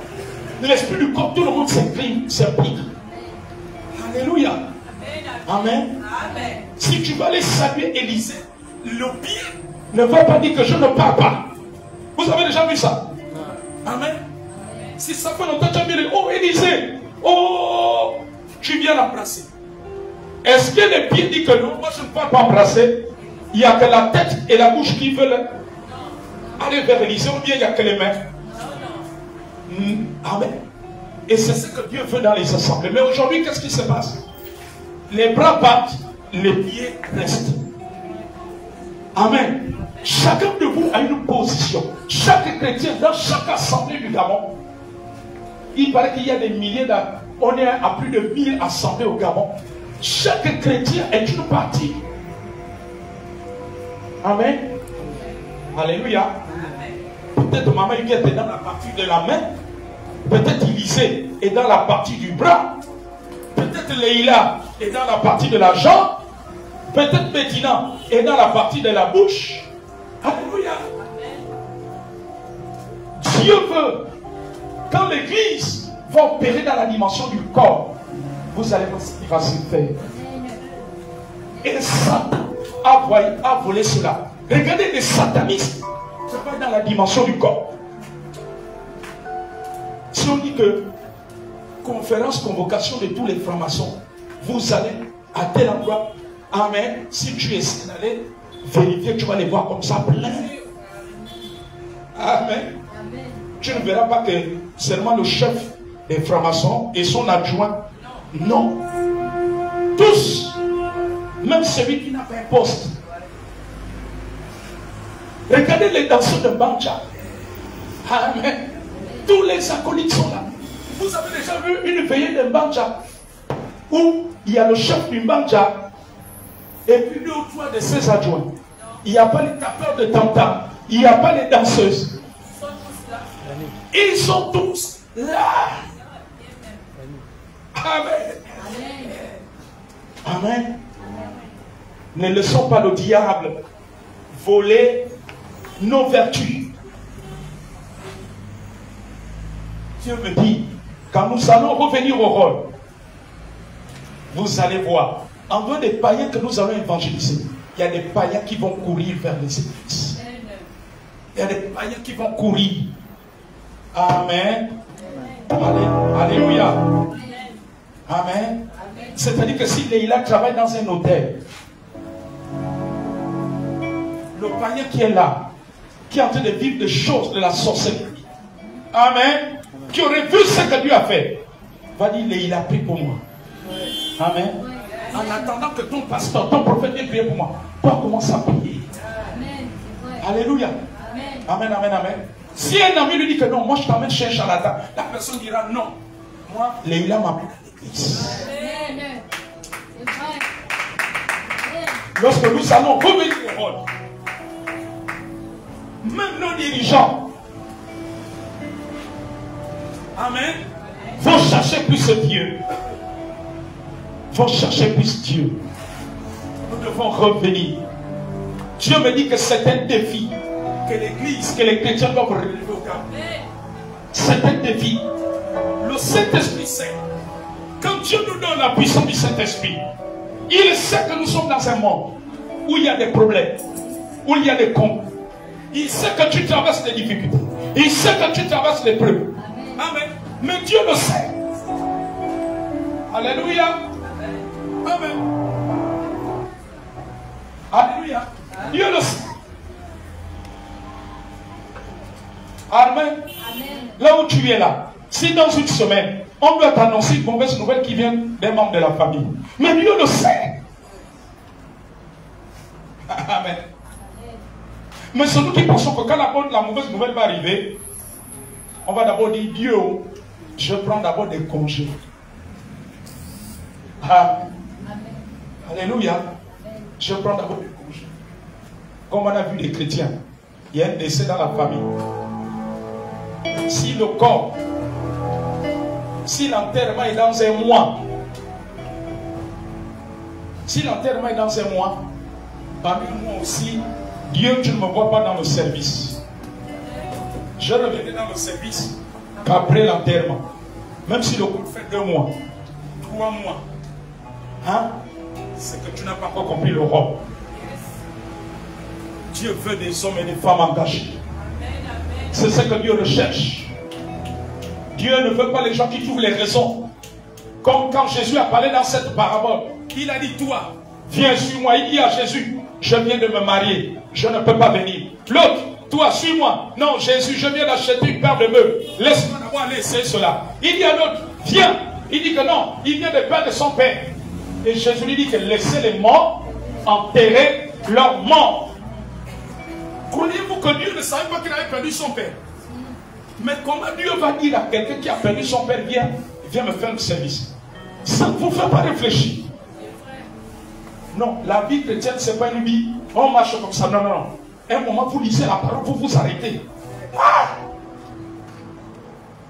L'esprit du corps, tout le monde s'implique. Alléluia. Amen. Amen. Si tu vas aller saluer Élisée, le bien ne va pas dire que je ne parle pas. Vous avez déjà vu ça? Amen. Si ça fait longtemps que tu as dit, oh Élisée, oh, tu viens l'embrasser. Est-ce que les pieds disent que non, moi je ne peux pas embrasser? Il n'y a que la tête et la bouche qui veulent aller vers Élisée, ou bien il n'y a que les mains? Amen. Et c'est ce que Dieu veut dans les assemblées. Mais aujourd'hui, qu'est-ce qui se passe? Les bras battent, les pieds restent. Amen. Chacun de vous a une position. Chaque chrétien dans chaque assemblée du Gabon. Il paraît qu'il y a des milliers on est à plus de 1000 assemblées au Gabon. Chaque chrétien est une partie. Amen. Alléluia. Peut-être Maman Huguette est dans la partie de la main. Peut-être Élisée est dans la partie du bras. Peut-être Leïla est dans la partie de la jambe. Peut-être Bettina est dans la partie de la bouche. Alléluia. Dieu veut, quand l'église va opérer dans la dimension du corps, vous allez voir ce qu'il va se faire. Et Satan a volé cela. Regardez les satanistes. Ça va dans la dimension du corps. que conférence, convocation de tous les francs-maçons, vous allez à tel endroit. Amen. Si tu essaies d'aller vérifier, tu vas les voir comme ça plein. Amen. Tu ne verras pas que seulement le chef des francs-maçons et son adjoint. Non. Tous. Même celui qui n'a pas un poste. Regardez les danseurs de Banja. Amen. Tous les acolytes sont là. Vous avez déjà vu une veillée de Banja où il y a le chef du Banja et puis 2 ou 3 de ses adjoints. Il n'y a pas les tapeurs de tam-tam. Il n'y a pas les danseuses. Ils sont tous là. Amen. Amen. Ne laissons pas le diable voler nos vertus. Dieu me dit, quand nous allons revenir au rôle, vous allez voir, en dehors des païens que nous allons évangéliser, il y a des païens qui vont courir vers les églises. Il y a des païens qui vont courir. Amen. Alléluia. Amen. C'est-à-dire que si Leïla travaille dans un hôtel, le païen qui est là, qui est en train de vivre des choses de la sorcellerie, amen, qui aurait vu ce que Dieu a fait, va dire, Leïla, prie pour moi. Amen. En attendant que ton pasteur, ton prophète vienne prier pour moi, toi commence à prier. Alléluia. Amen, amen, amen. Si un ami lui dit que non, moi je t'emmène chez un charlatan, la personne dira non. Moi, Leïla m'a appelé à l'église. Lorsque nous allons revenir au rôle, même nos dirigeants, amen, vont chercher plus Dieu. Vont chercher plus Dieu. Nous devons revenir. Dieu me dit que c'est un défi que l'Église, que les chrétiens doivent relever au cap. C'est un défi. Le Saint-Esprit sait. Quand Dieu nous donne la puissance du Saint-Esprit, il sait que nous sommes dans un monde où il y a des problèmes, où il y a des comptes. Il sait que tu traverses des difficultés. Il sait que tu traverses des preuves. Amen. Mais Dieu le sait. Alléluia. Amen. Alléluia. Dieu le sait. Amen. Là où tu es là, si dans une semaine, on doit t'annoncer une mauvaise nouvelle qui vient des membres de la famille. Mais Dieu le sait. Amen. Mais c'est nous qui pensons que quand la mauvaise nouvelle va arriver, on va d'abord dire, Dieu, je prends d'abord des congés. Amen. Alléluia. Je prends d'abord des congés. Comme on a vu les chrétiens, il y a un décès dans la famille. Si le corps, si l'enterrement est dans un mois, parmi moi aussi, Dieu, tu ne me vois pas dans le service. Je reviendrai dans le service qu'après l'enterrement. Même si le couple fait 2 mois, 3 mois, hein? C'est que tu n'as pas encore compris le rôle. Dieu veut des hommes et des femmes engagés. C'est ce que Dieu recherche. Dieu ne veut pas les gens qui trouvent les raisons. Comme quand Jésus a parlé dans cette parabole. Il a dit, toi, viens suis-moi. Il dit à Jésus, je viens de me marier. Je ne peux pas venir. L'autre, toi, suis-moi. Non, Jésus, je viens d'acheter une paire de bœufs. Laisse-moi d'abord aller essayer cela. Il dit à l'autre, viens. Il dit que non, il vient de perdre son père. Et Jésus lui dit que laissez les morts enterrer leurs morts. Croyez-vous que Dieu ne savait pas qu'il avait perdu son père? Mais comment Dieu va dire à quelqu'un qui a perdu son père, viens me faire le service? Ça ne vous fait pas réfléchir. Non, la vie chrétienne, ce n'est pas une vie, on marche comme ça. Non, non, non. Un moment, vous lisez la parole, vous vous arrêtez. Ah!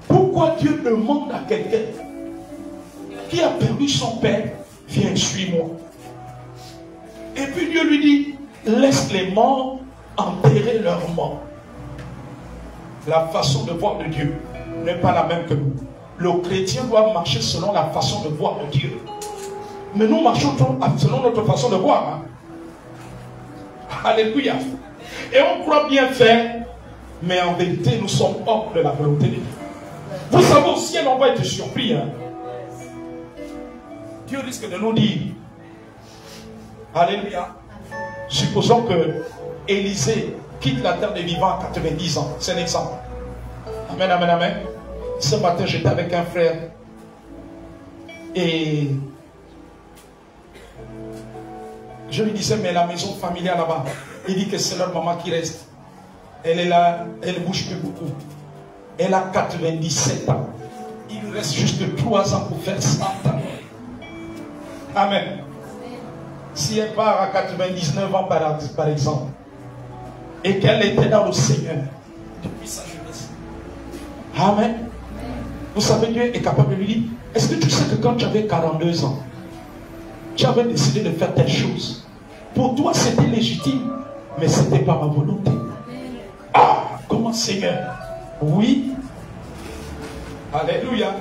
Pourquoi Dieu demande à quelqu'un qui a perdu son père, viens, suis-moi? Et puis Dieu lui dit, laisse les morts enterrer leurs morts. La façon de voir de Dieu n'est pas la même que nous. Le chrétien doit marcher selon la façon de voir de Dieu. Mais nous marchons selon notre façon de voir. Hein? Alléluia. Et on croit bien faire, mais en vérité, nous sommes hors de la volonté de Dieu. Vous savez aussi, on va être surpris. Hein? Dieu risque de nous dire, alléluia, supposons que Élisée quitte la terre des vivants à 90 ans. C'est un exemple. Amen, amen, amen. Ce matin, j'étais avec un frère. Et je lui disais, mais la maison familiale là-bas, il dit que c'est leur maman qui reste. Elle est là, elle ne bouge plus beaucoup. Elle a 97 ans. Il lui reste juste 3 ans pour faire 100 ans. Amen. Si elle part à 99 ans par exemple, et qu'elle était dans le Seigneur depuis sa jeunesse. Amen. Vous savez, Dieu est capable de lui dire, est-ce que tu sais que quand tu avais 42 ans, tu avais décidé de faire telle chose? Pour toi, c'était légitime, mais ce n'était pas ma volonté. Ah, comment Seigneur? Oui. Alléluia.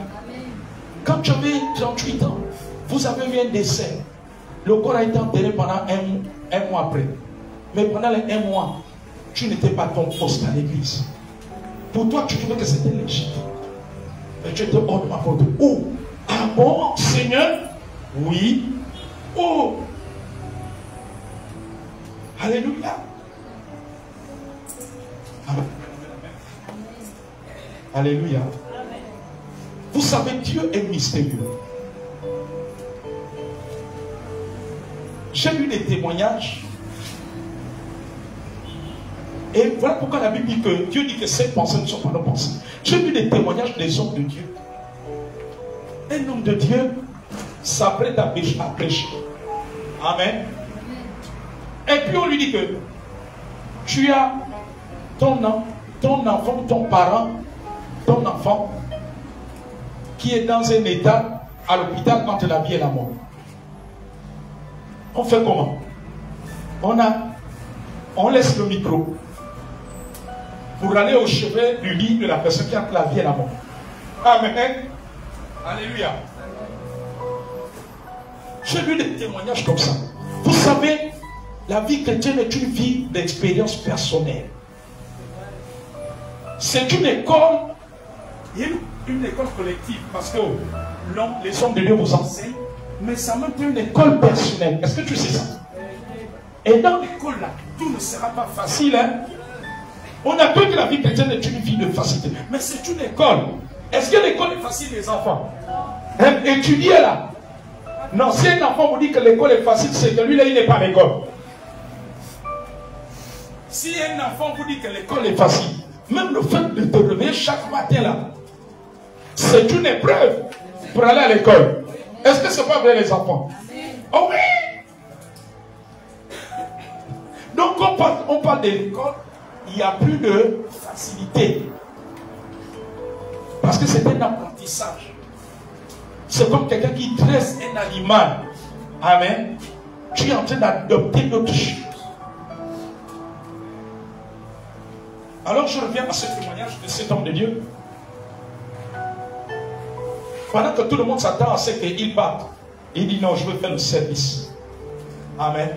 Quand tu avais 38 ans, vous avez eu un décès. Le corps a été enterré pendant un mois après. Mais pendant les 1 mois, tu n'étais pas ton poste à l'église. Pour toi, tu trouvais que c'était légitime. Mais tu étais hors de ma porte. Oh, ah bon, Seigneur? Oui. Oh. Alléluia. Amen. Alléluia. Vous savez, Dieu est mystérieux. J'ai lu des témoignages. Et voilà pourquoi la Bible dit que Dieu dit que ces pensées ne sont pas nos pensées. J'ai lu des témoignages des hommes de Dieu. Un homme de Dieu s'apprête à prêcher. Amen. Et puis on lui dit que tu as ton enfant, ton parent, ton enfant qui est dans un état à l'hôpital entre la vie et la mort. On fait comment? On laisse le micro pour aller au chevet du lit de la personne qui a entre la vie et la mort. Amen. Alléluia. J'ai vu des témoignages comme ça. Vous savez, la vie chrétienne est une vie d'expérience personnelle. C'est une école, une école collective, parce que les hommes de Dieu vous enseignent, mais ça même une école personnelle. Est-ce que tu sais ça? Et dans l'école là, tout ne sera pas facile. Hein? On a cru que la vie chrétienne est une vie de facilité, mais c'est une école. Est-ce que l'école est facile, les enfants? Hein? Étudier là. Non, si un enfant vous dit que l'école est facile, c'est que lui là, il n'est pas à l'école. Si un enfant vous dit que l'école est facile, même le fait de te réveiller chaque matin là, c'est une épreuve pour aller à l'école. Est-ce que c'est pas vrai, les enfants? Oh oui! Donc on parle de l'école, il n'y a plus de facilité. Parce que c'est un apprentissage. C'est comme quelqu'un qui dresse un animal. Amen. Tu es en train d'adopter d'autres choses. Alors je reviens à ce témoignage de cet homme de Dieu. Pendant que tout le monde s'attend à ce qu'il parte, il dit non, je veux faire le service. Amen.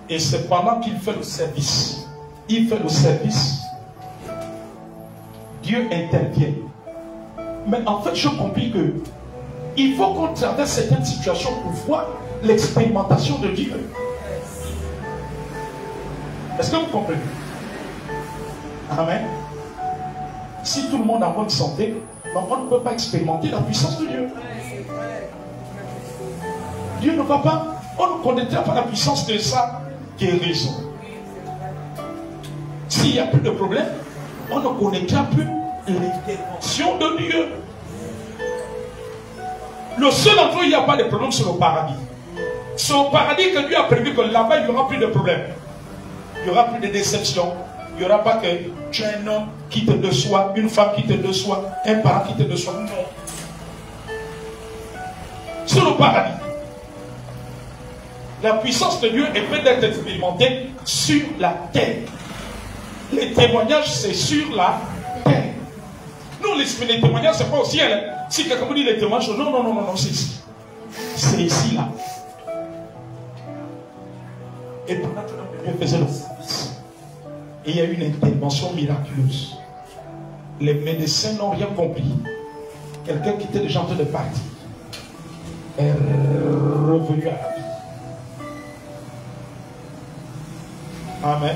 Et c'est pendant qu'il fait le service, Dieu intervient. Mais en fait, je comprends que il faut qu'on traverse certaines situations pour voir l'expérimentation de Dieu. Est-ce que vous comprenez? Amen. Si tout le monde a bonne santé, on ne peut pas expérimenter la puissance de Dieu. Dieu ne va pas, on ne connaîtra pas la puissance de sa guérison. S'il n'y a plus de problème, on ne connaîtra plus l'intervention de Dieu. Le seul endroit où il n'y a pas de problème, c'est le paradis. C'est au paradis que Dieu a prévu que là-bas, il n'y aura plus de problème. Il n'y aura plus de déception. Il n'y aura pas que tu as un homme qui te déçoit, une femme qui te déçoit, un parent qui te déçoit. Non. C'est le paradis. La puissance de Dieu est peut-être expérimentée sur la terre. Les témoignages, c'est sur la terre. Non, les témoignages, c'est pas au ciel. Hein. Si quelqu'un vous dit les témoignages, non, c'est ici. C'est ici, là. Et pendant que l'homme de Dieu faisait le service, il y a eu une intervention miraculeuse. Les médecins n'ont rien compris. quelqu'un qui était déjà en train de partir est revenu à la vie. Amen.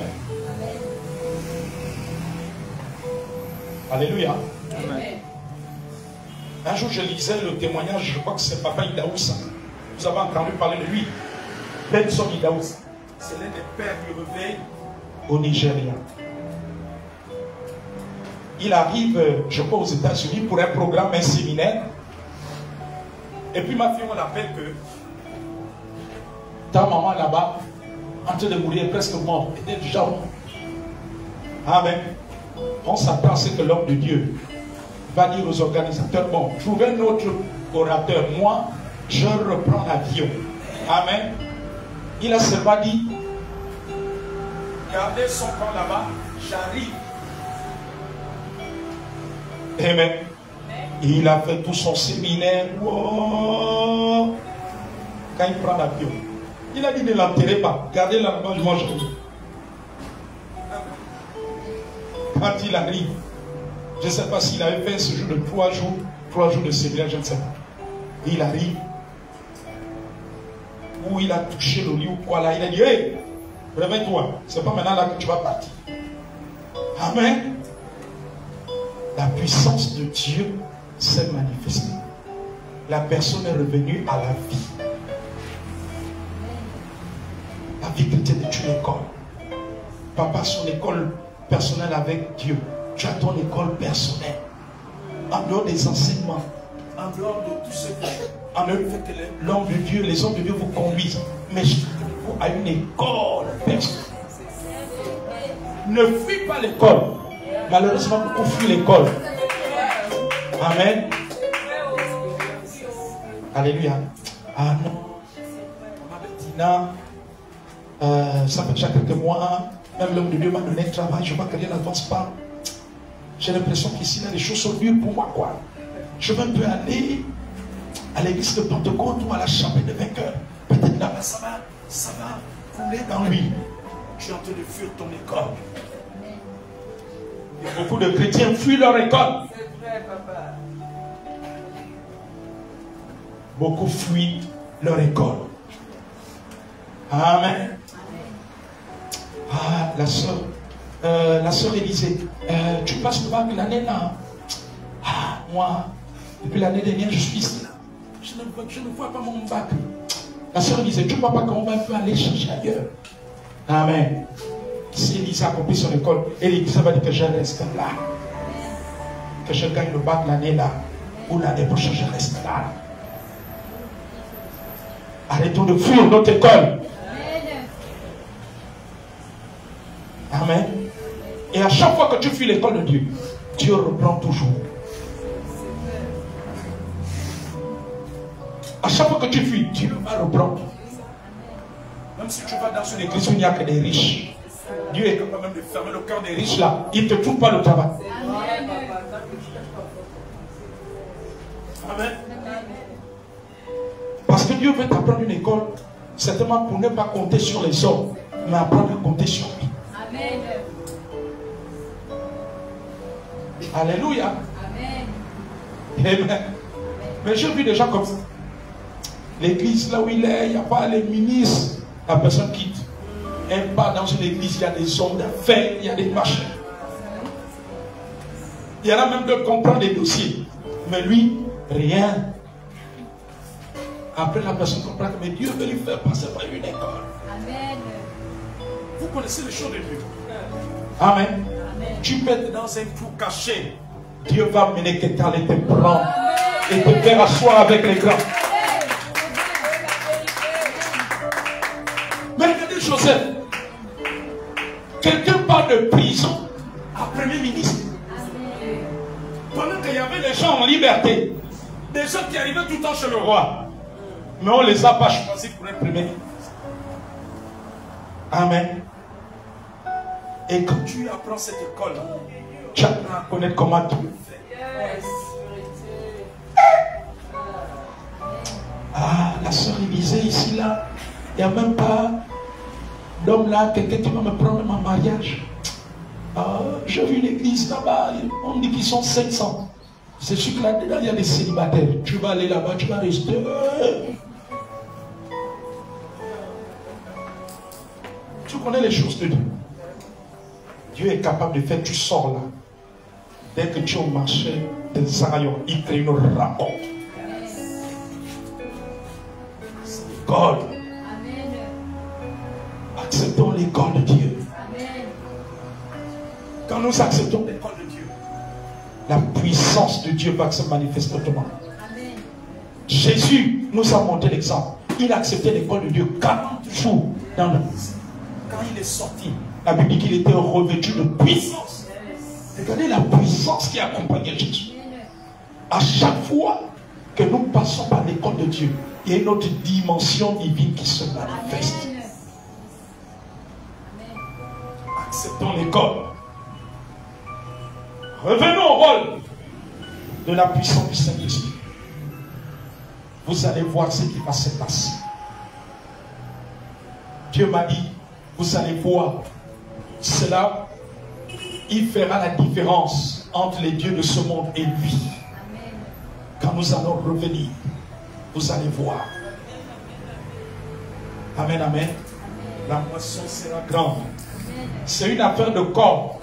Alléluia. Amen. Un jour, je lisais le témoignage, je crois que c'est Papa Idaoussa. Vous avez entendu parler de lui. Benson Idaoussa. C'est l'un des pères du réveil au Nigeria. Il arrive, je crois, aux États-Unis pour un programme, un séminaire. Et puis ma fille, on l'appelle que ta maman là-bas, en train de mourir, presque mort, était déjà mort. Amen. On s'attend à ce que l'homme de Dieu va dire aux organisateurs, bon, trouvez notre orateur. Moi, je reprends l'avion. Amen. Il a seulement dit, gardez son corps là-bas, j'arrive. Amen. Et il a fait tout son séminaire. Wow. Quand il prend l'avion, il a dit ne l'enterrez pas. Gardez là-bas, je mange. Quand il arrive, je ne sais pas s'il avait fait ce jour de 3 jours de séminaire, je ne sais pas. Il arrive, où il a touché le lit ou quoi là, il a dit, hey, réveille-toi, c'est pas maintenant là que tu vas partir. Amen. La puissance de Dieu s'est manifestée. La personne est revenue à la vie. La vie chrétienne est une école. Papa a son école personnelle avec Dieu. Tu as ton école personnelle. En dehors des enseignements, en dehors de tout ce que, en dehors du fait que l'homme de Dieu, les hommes de Dieu vous conduisent, mais je vous à une école personnelle. Ne fuis pas l'école. Malheureusement, beaucoup fuient l'école. Amen. Alléluia. Ah non. Ça fait déjà quelques mois. Même l'homme de Dieu m'a donné un travail. Je vois que rien n'avance pas. J'ai l'impression qu'ici, là, les choses sont dures pour moi, quoi. Je veux un peu aller à l'église de Pentecôte ou à la chapelle de vainqueurs. Peut-être là-bas, ça va couler dans lui. Tu es en train de fuir ton école. Il y a beaucoup de chrétiens fuient leur école. C'est vrai, papa. Beaucoup fuient leur école. Amen. Ah, la sœur Élisée, tu passes le bac l'année là. Ah, moi, depuis l'année dernière, je suis ici là. Je ne vois pas mon bac. La sœur Élisée, tu ne vois pas comment on peut aller chercher ailleurs. Amen. Si Élisée a accompli son école, Élisée va dire que je reste là. Que je gagne le bac l'année là. Ou l'année prochaine, je reste là. Arrêtons de fuir notre école. Amen. Et à chaque fois que tu fuis l'école de Dieu, Dieu reprend toujours. À chaque fois que tu fuis, Dieu va reprendre. Même si tu vas dans une église où il n'y a que des riches, Dieu est capable même de fermer le cœur des riches là. Il ne te trouve pas le travail. Amen. Parce que Dieu veut t'apprendre une école, certainement pour ne pas compter sur les hommes, mais apprendre à compter sur lui. Amen. Alléluia. Amen. Amen. Mais j'ai vu des gens comme ça. L'église là où il est, il n'y a pas les ministres. La personne quitte. Elle part dans une église, il y a des hommes d'affaires, il y a des machins. Il y en a même qui comprennent des dossiers. Mais lui, rien. Après, la personne comprend que mais Dieu veut lui faire passer par une école. Amen. Vous connaissez les choses de Dieu. Amen. Amen. Tu peux être dans un trou caché. Dieu va mener quelqu'un et te prendre et te faire asseoir avec les grands. Mais regardez Joseph. Quelqu'un parle de prison à Premier ministre. Pendant qu'il y avait les gens en liberté, des gens qui arrivaient tout le temps chez le roi. Mais on ne les a pas choisis pour être premier ministre. Amen. Et quand tu apprends cette école, tu apprends à connaître comment Dieu fait. Ah, la sœur Élisée ici, là, il n'y a même pas d'homme là, quelqu'un qui va me prendre en mariage. J'ai vu une église là-bas, on dit qu'ils sont 700. C'est sûr que là-dedans, il y a des célibataires. Tu vas aller là-bas, tu vas rester. Tu connais les choses de Dieu. Dieu est capable de faire, tu sors là. Dès que tu es au marché des Araillons, il crée une rencontre. C'est l'école. Acceptons l'école de Dieu. Quand nous acceptons l'école de Dieu, la puissance de Dieu va se manifester autrement. Jésus nous a montré l'exemple. Il a accepté l'école de Dieu 40 jours dans le... Quand il est sorti, la Bible dit qu'il était revêtu de puissance. Regardez la puissance qui accompagnait Jésus. À chaque fois que nous passons par l'école de Dieu, il y a une autre dimension divine qui se manifeste. Acceptons l'école. Revenons au rôle de la puissance du Saint-Esprit. Vous allez voir ce qui va se passer. Dieu m'a dit, vous allez voir cela, il fera la différence entre les dieux de ce monde et lui. Quand nous allons revenir, vous allez voir. Amen, amen. La moisson sera grande. C'est une affaire de corps.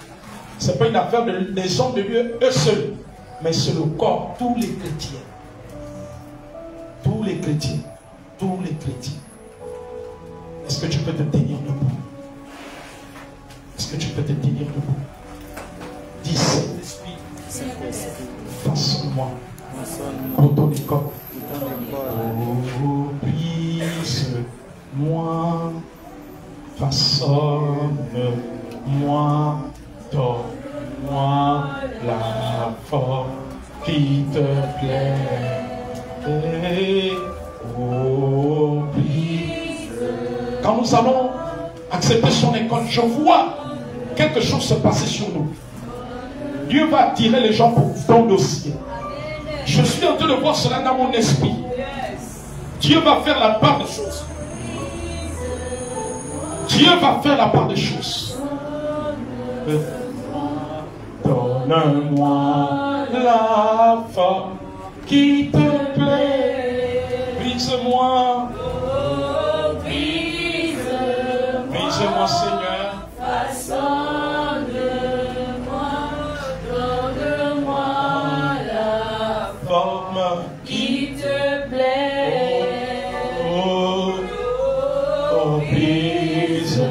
Ce n'est pas une affaire des hommes de Dieu eux seuls, mais c'est le corps, tous les chrétiens. Tous les chrétiens. Tous les chrétiens. Est-ce que tu peux te tenir debout? Est-ce que tu peux te tenir debout? Dis, Saint-Esprit, façonne-moi pour ton école. Oh, brise-moi, façonne-moi, donne-moi la forme qui te plaît. Oh, quand nous allons accepter son école, je vois quelque chose se passer sur nous. Dieu va attirer les gens pour ton dossier. Je suis en train de voir cela dans mon esprit. Dieu va faire la part des choses. Dieu va faire la part des choses. Donne-moi la forme qui te plaît. Brise-moi. Brise-moi, Seigneur. Façonne-moi, donne-moi la Forme qui te plaît. Oh, oh, brise,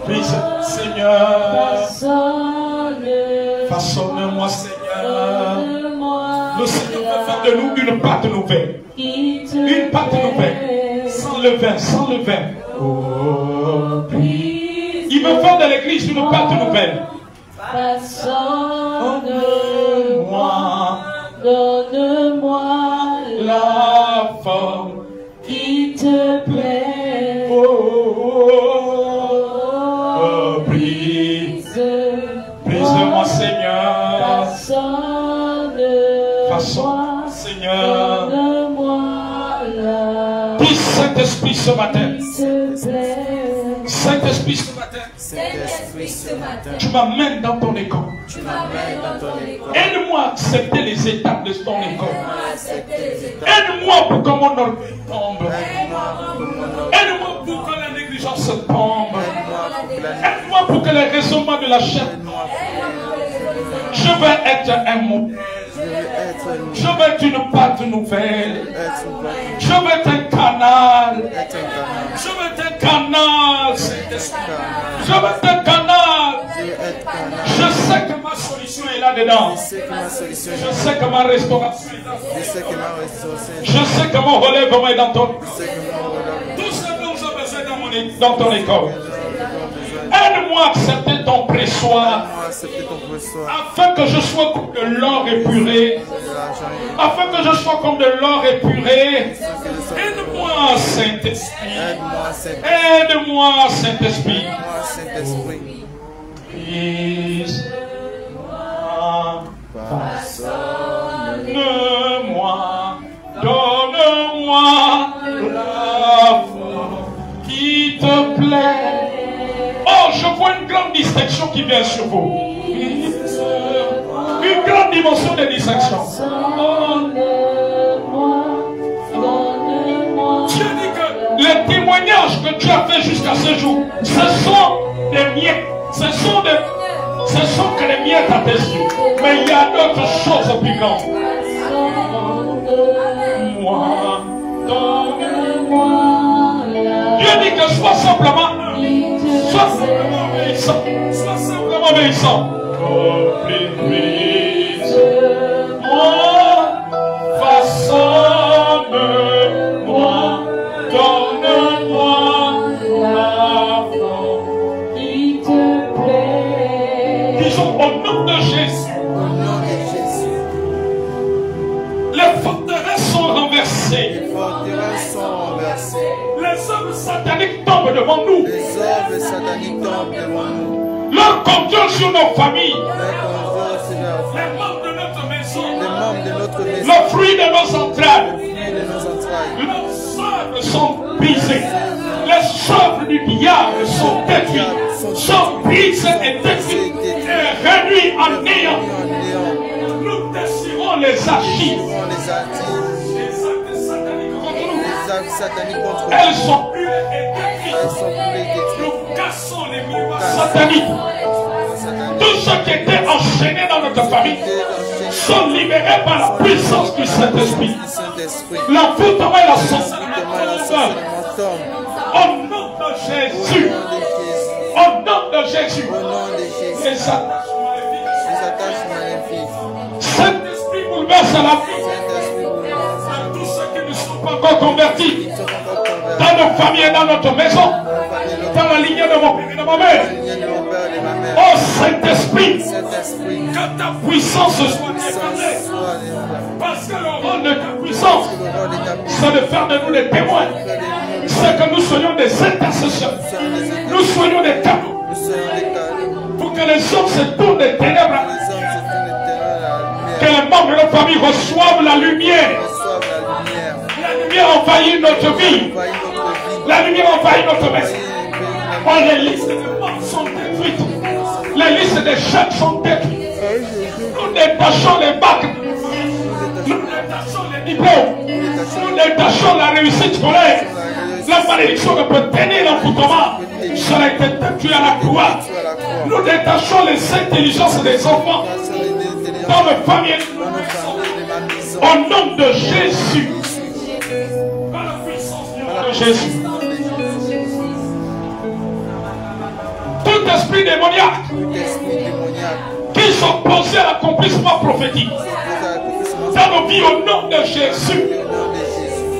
brise, Seigneur. Façonne-moi, Seigneur. Le Seigneur veut faire de nous une pâte nouvelle. Une pâte nouvelle. Sans levain, sans levain. Oh, il veut faire de l'église une pâte nouvelle. Façonne-moi, donne-moi La forme qui te plaît. Oh, brise-moi, Seigneur. Façonne-moi, Seigneur. Donne-moi la Dis Saint-Esprit ce matin. Saint-Esprit ce matin. Saint-Esprit ce matin. Tu m'amènes dans ton école. Tu m'amènes dans ton école. Aide-moi à accepter les étapes de ton école. Aide-moi pour que mon orgueil tombe. Aide-moi pour que la négligence tombe. Aide-moi pour que les raisonnements de la chair tombent. Je veux être un modèle. Je veux être une pâte nouvelle. Je veux être un canal. Je veux être un canal. Je veux être un canal. Je sais que ma solution est là-dedans. Je sais que ma restauration est là. Je sais que mon relèvement est dans ton école. Tout ce dont j'ai besoin dans ton école. Aide-moi à accepter ton pressoir. Afin que je sois comme de l'or épuré. Afin que je sois comme de l'or épuré. Aide-moi, Saint-Esprit. Aide-moi, Saint-Esprit. Façonne-moi, donne-moi la forme qui te plaît. Oh, je vois une grande distinction qui vient sur vous. Une grande grande dimension de distinction. Dieu dit que les témoignages que tu as fait jusqu'à ce jour, ce sont des miettes. Ce sont que les miettes à tes yeux. Mais il y a d'autres choses plus grandes. Donne-moi. Dieu dit que sois simplement obéissant. Sois simplement obéissant. Complète-moi, façonne-moi, donne-moi la forme qui te plaît. Disons au nom de Jésus. Les forteresses sont renversées. Les œuvres sataniques tombent devant nous. Leur contrôle sur nos familles. Les membres de notre maison. Le fruit de nos entrailles. Leurs œuvres sont brisées. Les œuvres du diable sont détruites. Sont brisées et détruites. Et réduites en néant. Nous désirons les archives. Elles sont huées et détruites. Nous cassons les miroirs sataniques. Tous ceux qui étaient enchaînés dans notre famille sont libérés par la puissance du Saint-Esprit. L'envoûtement et la sanctification. Au nom de Jésus. Au nom de Jésus. Les attaches maléfiques. Saint-Esprit bouleverse la vie. Encore convertis dans nos familles et dans notre maison, dans la lignée de mon père et de ma mère. Oh Saint-Esprit, que ta puissance soit déclarée. Parce que le rôle de ta puissance, c'est de faire de nous des témoins. C'est que nous soyons des intercesseurs. Nous soyons des canaux. Pour que les hommes se tournent des ténèbres. Que les membres de notre famille reçoivent la lumière. La lumière envahit notre vie. La lumière envahit notre maison. Oh, les listes de morts sont détruites. Les listes des chèques sont détruites. Nous détachons les bacs. Nous détachons les diplômes. Nous détachons la réussite scolaire. La malédiction ne peut tenir l'envoûtement. Cela a été détruit à la croix. Nous détachons les intelligences des enfants dans nos familles. Au nom de Jésus. Par la puissance de Jésus. Tout esprit démoniaque qui s'oppose à l'accomplissement prophétique dans nos vies au nom de Jésus.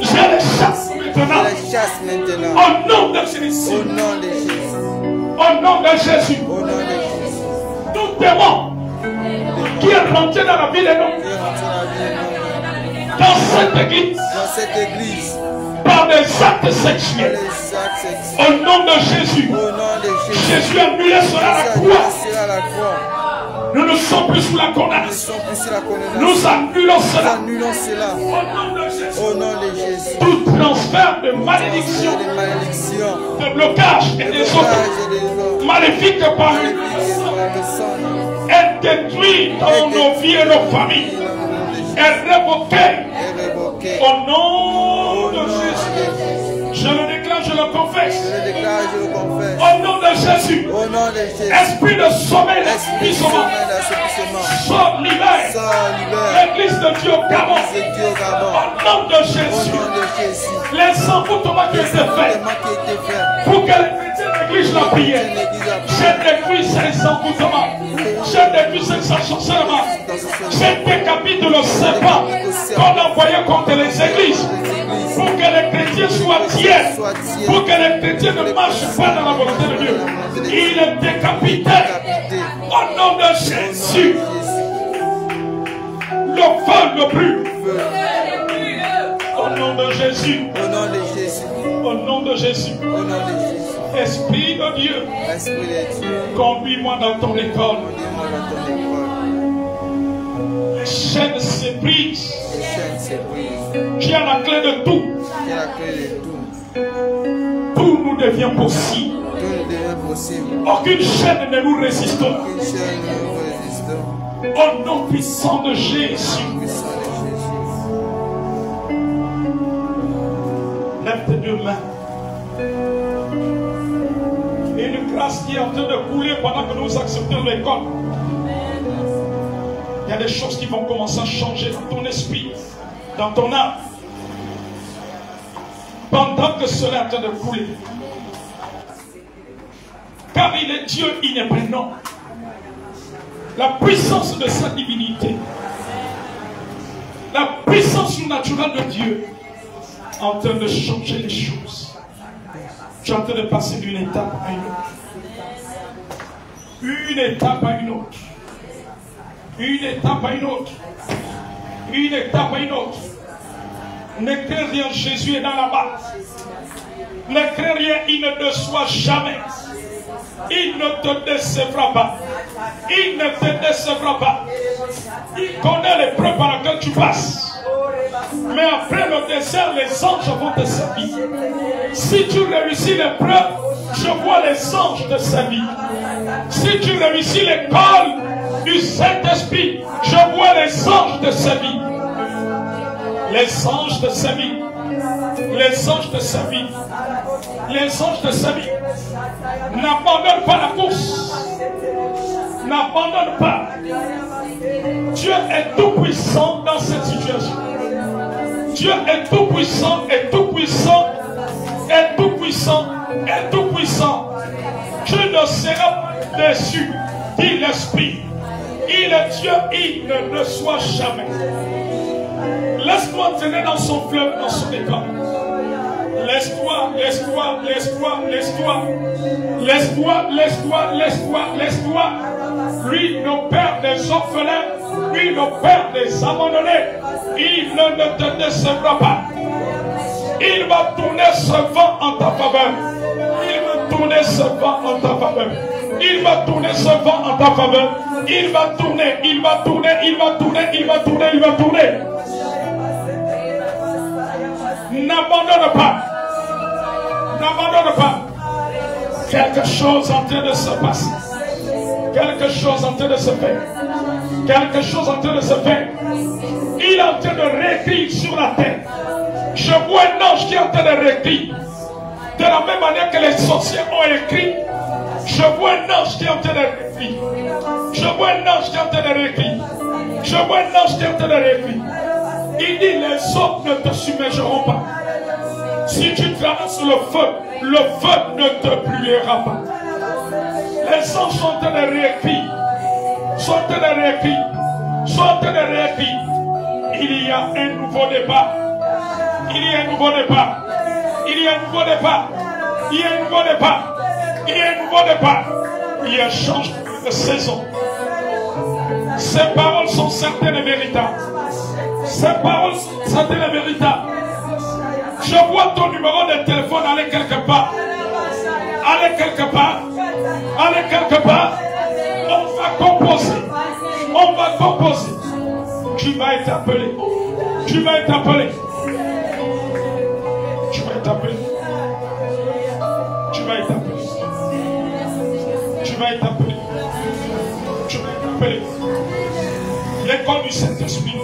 Je les chasse maintenant. Au nom de Jésus. Au nom de Jésus. Tout démon qui est rentré dans la vie de nous. Dans cette église, par des actes sexuels, au nom de Jésus, Jésus a annulé cela à la croix. Nous ne sommes plus sous la condamnation. Nous annulons cela. Au nom de Jésus. Tout transfert de malédiction, de blocage et des autres maléfiques par lui est détruit dans nos vies et nos familles. Est révoqué au nom de Jésus. Je le déclare, je le confesse. Au nom de Jésus. Esprit de sommeil, l'esprit sommeil. Sors, libère. L'église de Dieu au Gabon. Au nom de Jésus. Les envoûtements qui étaient faits pour que les chrétiens négligent la prière. J'ai détruit ces envoûtements. J'ai détruit ces sorcellements. J'ai décapité le serpent qu'on envoyait contre les églises. Pour que les chrétiens soient tiers. Pour que les chrétiens ne marchent pas dans la volonté de Dieu. Il est décapité. Au nom de Jésus. Le feu ne brûle. Au nom de Jésus. Au nom de Jésus. Esprit de Dieu. Conduis-moi dans ton école. Les chaînes se brisent. Tu as la clé de tout. Tout nous devient possible. Aucune chaîne ne nous résiste. Au nom puissant de Jésus. Lève tes deux mains. Et une grâce qui est en train de couler pendant que nous acceptons l'école. Il y a des choses qui vont commencer à changer dans ton esprit, dans ton âme. Pendant que cela est en train de couler. Car il est Dieu inébranlable. La puissance de sa divinité. La puissance surnaturelle de Dieu est en train de changer les choses. Tu es en train de passer d'une étape à une autre. Une étape à une autre. Une étape à une autre. Une étape à une autre. Ne crains rien, Jésus est dans la base. Ne crains rien, il ne déçoit jamais. Il ne te décevra pas. Il ne te décevra pas. Il connaît les preuves par lesquelles tu passes. Mais après le désert, les anges vont te servir. Si tu réussis l'épreuve, je vois les anges te servir. Si tu réussis l'école du Saint-Esprit, je vois les anges te servir. Les anges te servir. Les anges te servir. Les anges te servir. N'abandonne pas la course. N'abandonne pas. Dieu est tout puissant dans cette situation. Dieu est tout puissant et tout puissant et tout puissant et tout puissant. Tu ne seras pas déçu, dit l'Esprit. Il est Dieu, il ne soit jamais. Laisse-toi entraîner dans son fleuve, dans son école. Laisse-toi, laisse-toi, laisse-toi, laisse-toi. Laisse-toi, laisse-toi, laisse-toi, laisse-toi. Lui, nos pères des orphelins, lui, nos pères des abandonnés, il ne te décevra pas. Il va tourner ce vent en ta faveur. Il va tourner ce vent en ta faveur. Il va tourner ce vent en ta faveur. Il va tourner, il va tourner, il va tourner, il va tourner, il va tourner. N'abandonne pas. N'abandonne pas. Quelque chose en train de se passer. Quelque chose en train de se faire. Quelque chose en train de se faire. Il est en train de réécrire sur la terre. Je vois un ange qui est en train de réécrire. De la même manière que les sorciers ont écrit, je vois un ange qui est en train de réécrire. Je vois un ange qui est en train de réécrire. Je vois un ange qui est en train de réécrire. Il dit, les autres ne te submergeront pas. Si tu traverses le feu ne te brûlera pas. Les anges sont en train de réécrire. Sont en train de réécrire. Sont en train de réécrire. Il y a un nouveau départ. Il y a un nouveau départ. Il y a un nouveau départ. Il y a un nouveau départ. Il y a un nouveau départ. Il y a un changement de saison. Ces paroles sont certaines et véritables. Ces paroles sont certaines et véritables. Je vois ton numéro de téléphone aller quelque part. Aller quelque part. Aller quelque part. On va composer. On va composer. Tu vas être appelé. Tu vas être appelé. Tu vas être appelé. Tu vas être appelé. Tu vas être appelé. Tu vas être appelé. L'école du Saint-Esprit.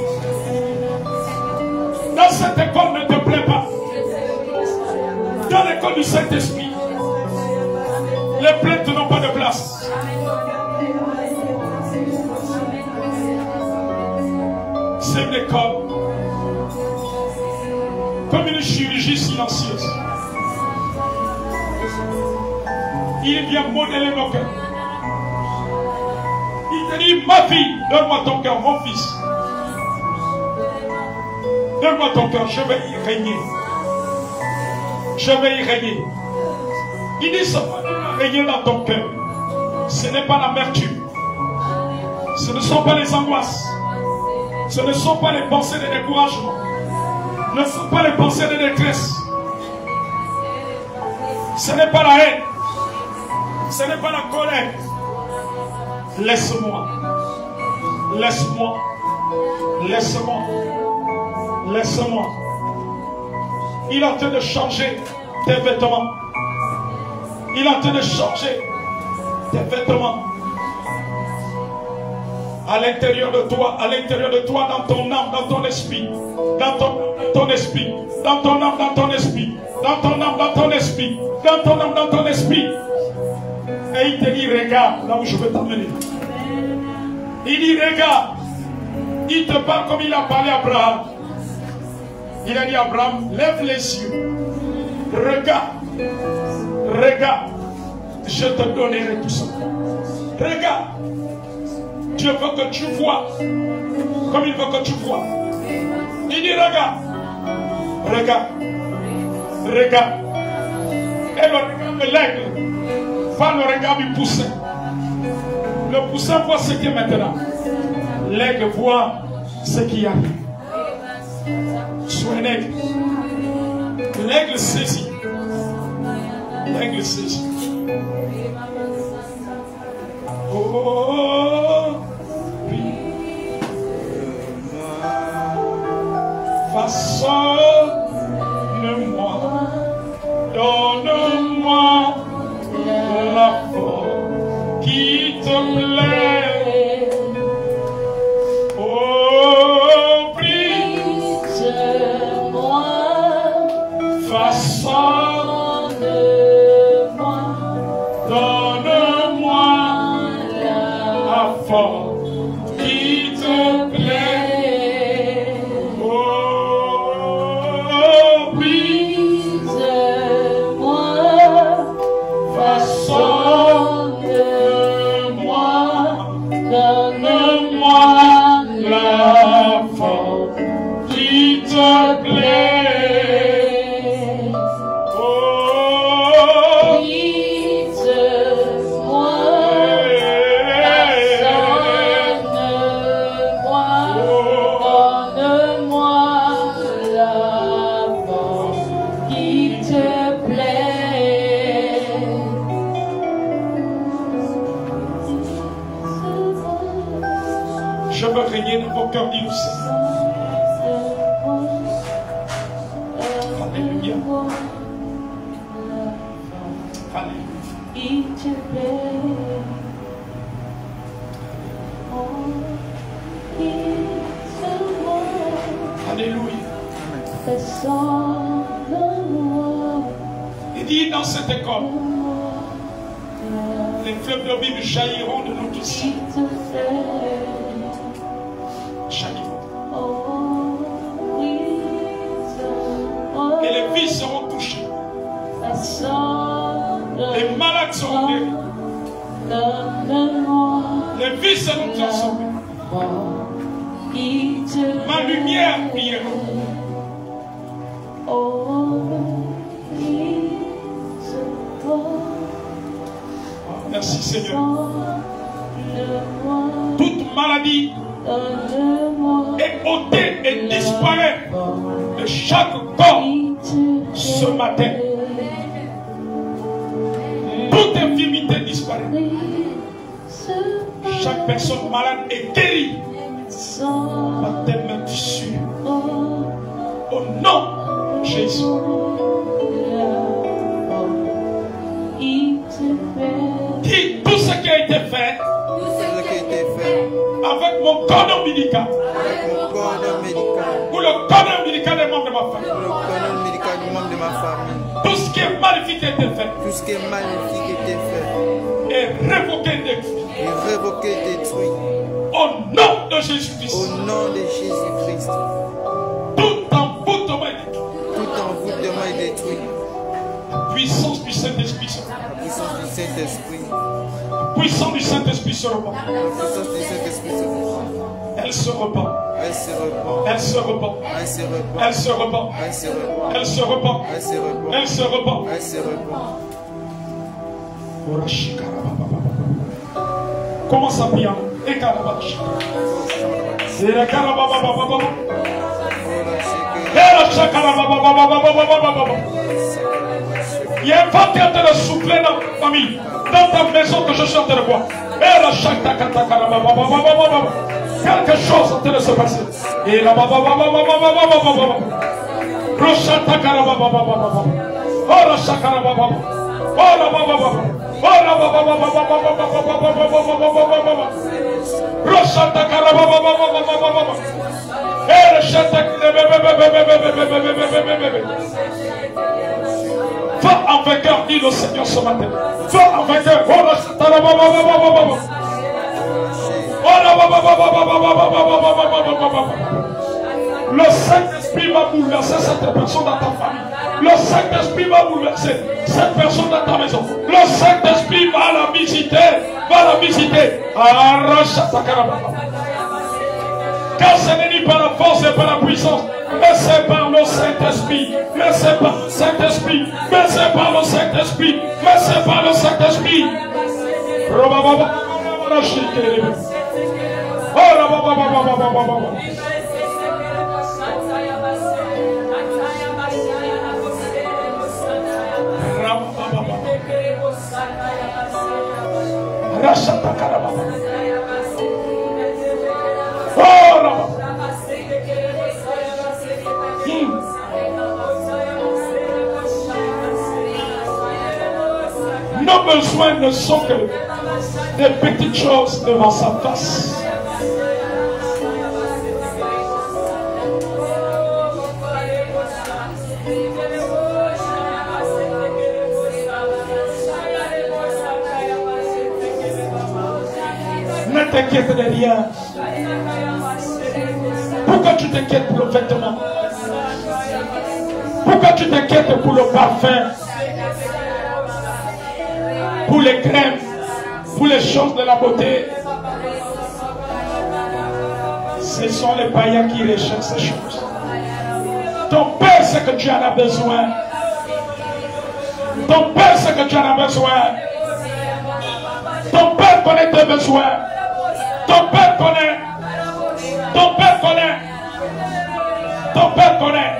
Dans cette école, ne te plaît pas. Dans l'école du Saint-Esprit, les plaintes n'ont pas de place. C'est une école comme une chirurgie silencieuse. Il vient modeler nos cœurs. Il te dit, ma fille, donne-moi ton cœur, mon fils. Donne-moi ton cœur, je vais y régner. Je vais y régner. Il dit, ça va régner dans ton cœur. Ce n'est pas l'amertume. Ce ne sont pas les angoisses. Ce ne sont pas les pensées de découragement. Ce ne sont pas les pensées de détresse. Ce n'est pas la haine. Ce n'est pas la colère. Laisse-moi. Laisse-moi. Laisse-moi. Laisse-moi. Il est en train de changer tes vêtements. Il est en train de changer tes vêtements. à l'intérieur de toi, dans ton âme, dans ton esprit, dans ton esprit, dans ton âme, dans ton esprit, dans ton âme, dans ton esprit, dans ton âme, dans ton esprit. Et il te dit, regarde là où je veux t'emmener. Il dit, regarde. Il te parle comme il a parlé à Abraham. Il a dit à Abraham, lève les yeux. Regarde. Regarde. Je te donnerai tout ça. Regarde. Dieu veut que tu vois comme il veut que tu vois. Il dit, regarde. Regarde. Regarde. Et le regard de l'aigle va le regard du poussin. Le poussin voit ce qui est maintenant. L'aigle voit ce qui arrive. Sois un aigle. L'aigle saisit. L'aigle saisit. Oh, oui. Façonne-moi. Donne-moi la forme qui te plaît. Oh, brise-moi, façonne-moi, donne-moi la forme qui te plaît. Oh, brise-moi, façonne-moi, donne-moi la forme qui te plaît. Oh, brise-moi, façonne-moi, donne-moi la forme qui te plaît. Je veux régner dans vos cœurs, dit le Seigneur. Alléluia. Alléluia. Il dit dans cette école, les fleuves de Bible jailliront de nous tous. Jailliront. Et les vies seront touchées. Les malades seront guéris. Les vies seront transformées. Ma lumière brillera. Merci Seigneur. Toute maladie est ôtée et disparaît de chaque corps ce matin. Toute infirmité disparaît. Chaque personne malade est guérie par tes mains tissues. Au nom de Jésus. Dis tout ce qui a été fait avec mon cordon ombilical ou le cordon ombilical des membres de ma famille. Tout ce qui est maléfique a été fait. Et révoqué et détruit. Au nom de Jésus-Christ. Tout envoûtement est détruit. Puissance du Saint-Esprit. Puissance du Saint-Esprit se répand. Elle se répand. Elle se répand. Elle se répand. Elle se répand. Elle se répand. Elle se répand. Elle se répand. Commence à prier. Et Karabash. C'est la Karababa. Il y a un vent qui est en train de souffler dans ta famille, dans ta maison que je suis en train de voir. Quelque chose est en train de se passer. Et la Va en vainqueur, dit le Seigneur ce matin. Va en vainqueur. Le Saint-Esprit va bouleverser cette personne dans ta famille. Le Saint-Esprit va bouleverser cette personne dans ta maison. Le Saint-Esprit va la visiter. Va la visiter. Car ce n'est ni par la force et par la puissance, mais c'est par le Saint-Esprit. Mais c'est par le Saint-Esprit. Mais c'est par le Saint-Esprit. Mais c'est par le Saint-Esprit. Nos besoins ne sont que des petites choses devant sa face. Ne t'inquiète de rien. Pourquoi tu t'inquiètes pour le vêtement? Pourquoi tu t'inquiètes pour le parfum? Pour les crèmes? Pour les choses de la beauté? Ce sont les païens qui recherchent ces choses. Ton Père sait que tu en as besoin. Ton Père sait que tu en as besoin. Ton Père connaît tes besoins. Ton Père connaît. Ton Père connaît. Ton Père connaît.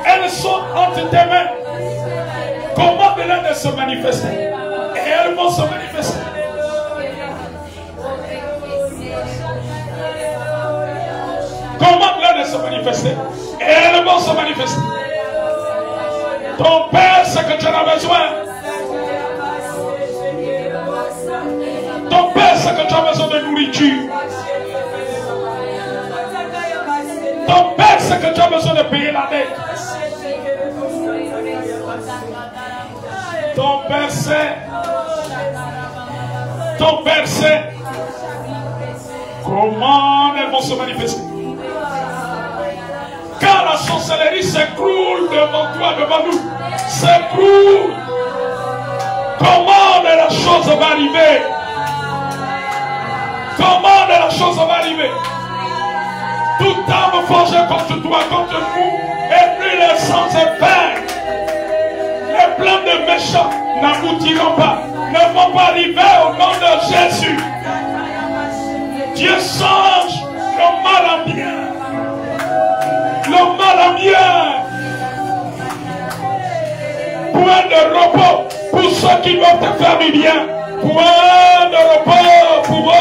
Elles sont entre tes mains. Commande-leur de se manifester. Et elles vont se manifester. Commande-leur de se manifester. Et elles vont se manifester. Ton Père sait que tu en as besoin. Ton Père sait que tu as besoin de nourriture. Ton Père sait que tu as besoin de payer la dette. Ton Père sait. Ton Père sait comment elles vont se manifester. Car la sorcellerie s'écroule devant toi, devant nous. S'écroule. Comment la chose va arriver? Comment la chose va arriver? Toute âme forgée contre toi, contre nous, et puis les sans effet. Les plans de méchants n'aboutiront pas, ne vont pas arriver au nom de Jésus. Dieu change le mal en bien. Le mal en bien. Point de repos pour ceux qui doivent te faire du bien. Point de repos pour eux.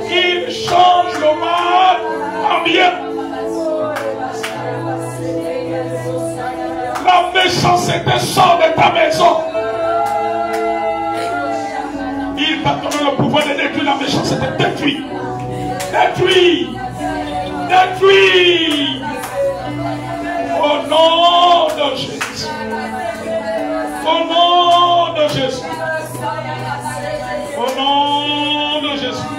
Il change le mal en bien. La méchanceté sort de ta maison. Il t'a donné le pouvoir de détruire la méchanceté. Détruis. Détruis. Détruis. Au nom de Jésus. Au nom de Jésus. Au nom de Jésus.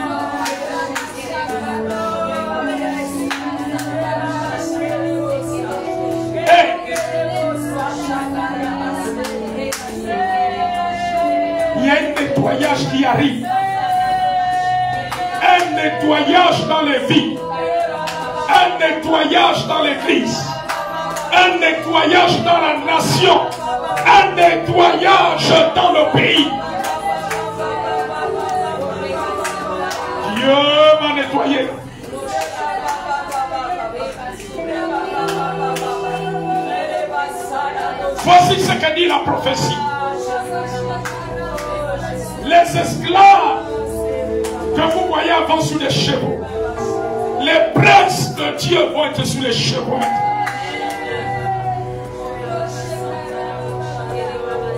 Il y a un nettoyage qui arrive. Un nettoyage dans les vies. Un nettoyage dans l'église. Un nettoyage dans la nation. Un nettoyage dans le pays. Dieu m'a nettoyé. Voici ce que dit la prophétie. Les esclaves que vous voyez avant sous les chevaux, les princes grâces de Dieu vont être sur les cheveux maintenant.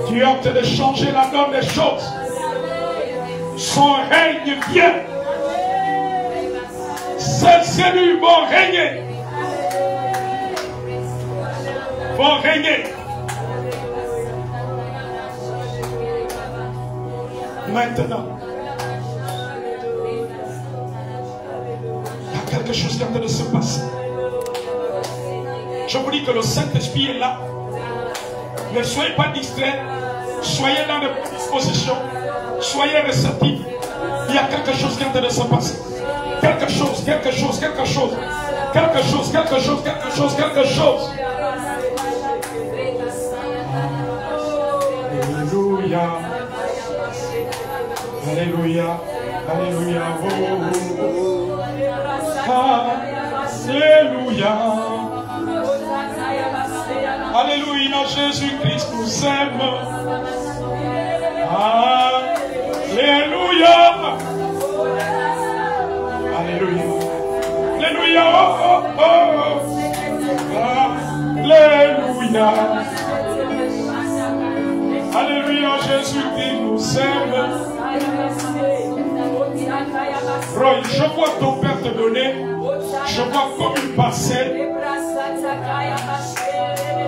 Dieu est en train de changer la norme des choses. Son règne vient. Ses élus vont régner. Vont régner. Maintenant, il y a quelque chose qui est en train de se passer. Je vous dis que le Saint-Esprit est là. Ne soyez pas distraits. Soyez dans de bonnes dispositions. Soyez réceptifs. Il y a quelque chose qui est en train de se passer. Quelque chose, quelque chose, quelque chose. Quelque chose, quelque chose, quelque chose, quelque chose. Alléluia. Alléluia. Alléluia. Oh. Alléluia. Alléluia. Jésus-Christ nous aime. Alléluia. Alléluia. Alléluia. Oh, oh, oh. Alléluia. Alléluia. Jésus-Christ nous aime. Roy, je vois ton Père te donner. Je vois comme une parcelle.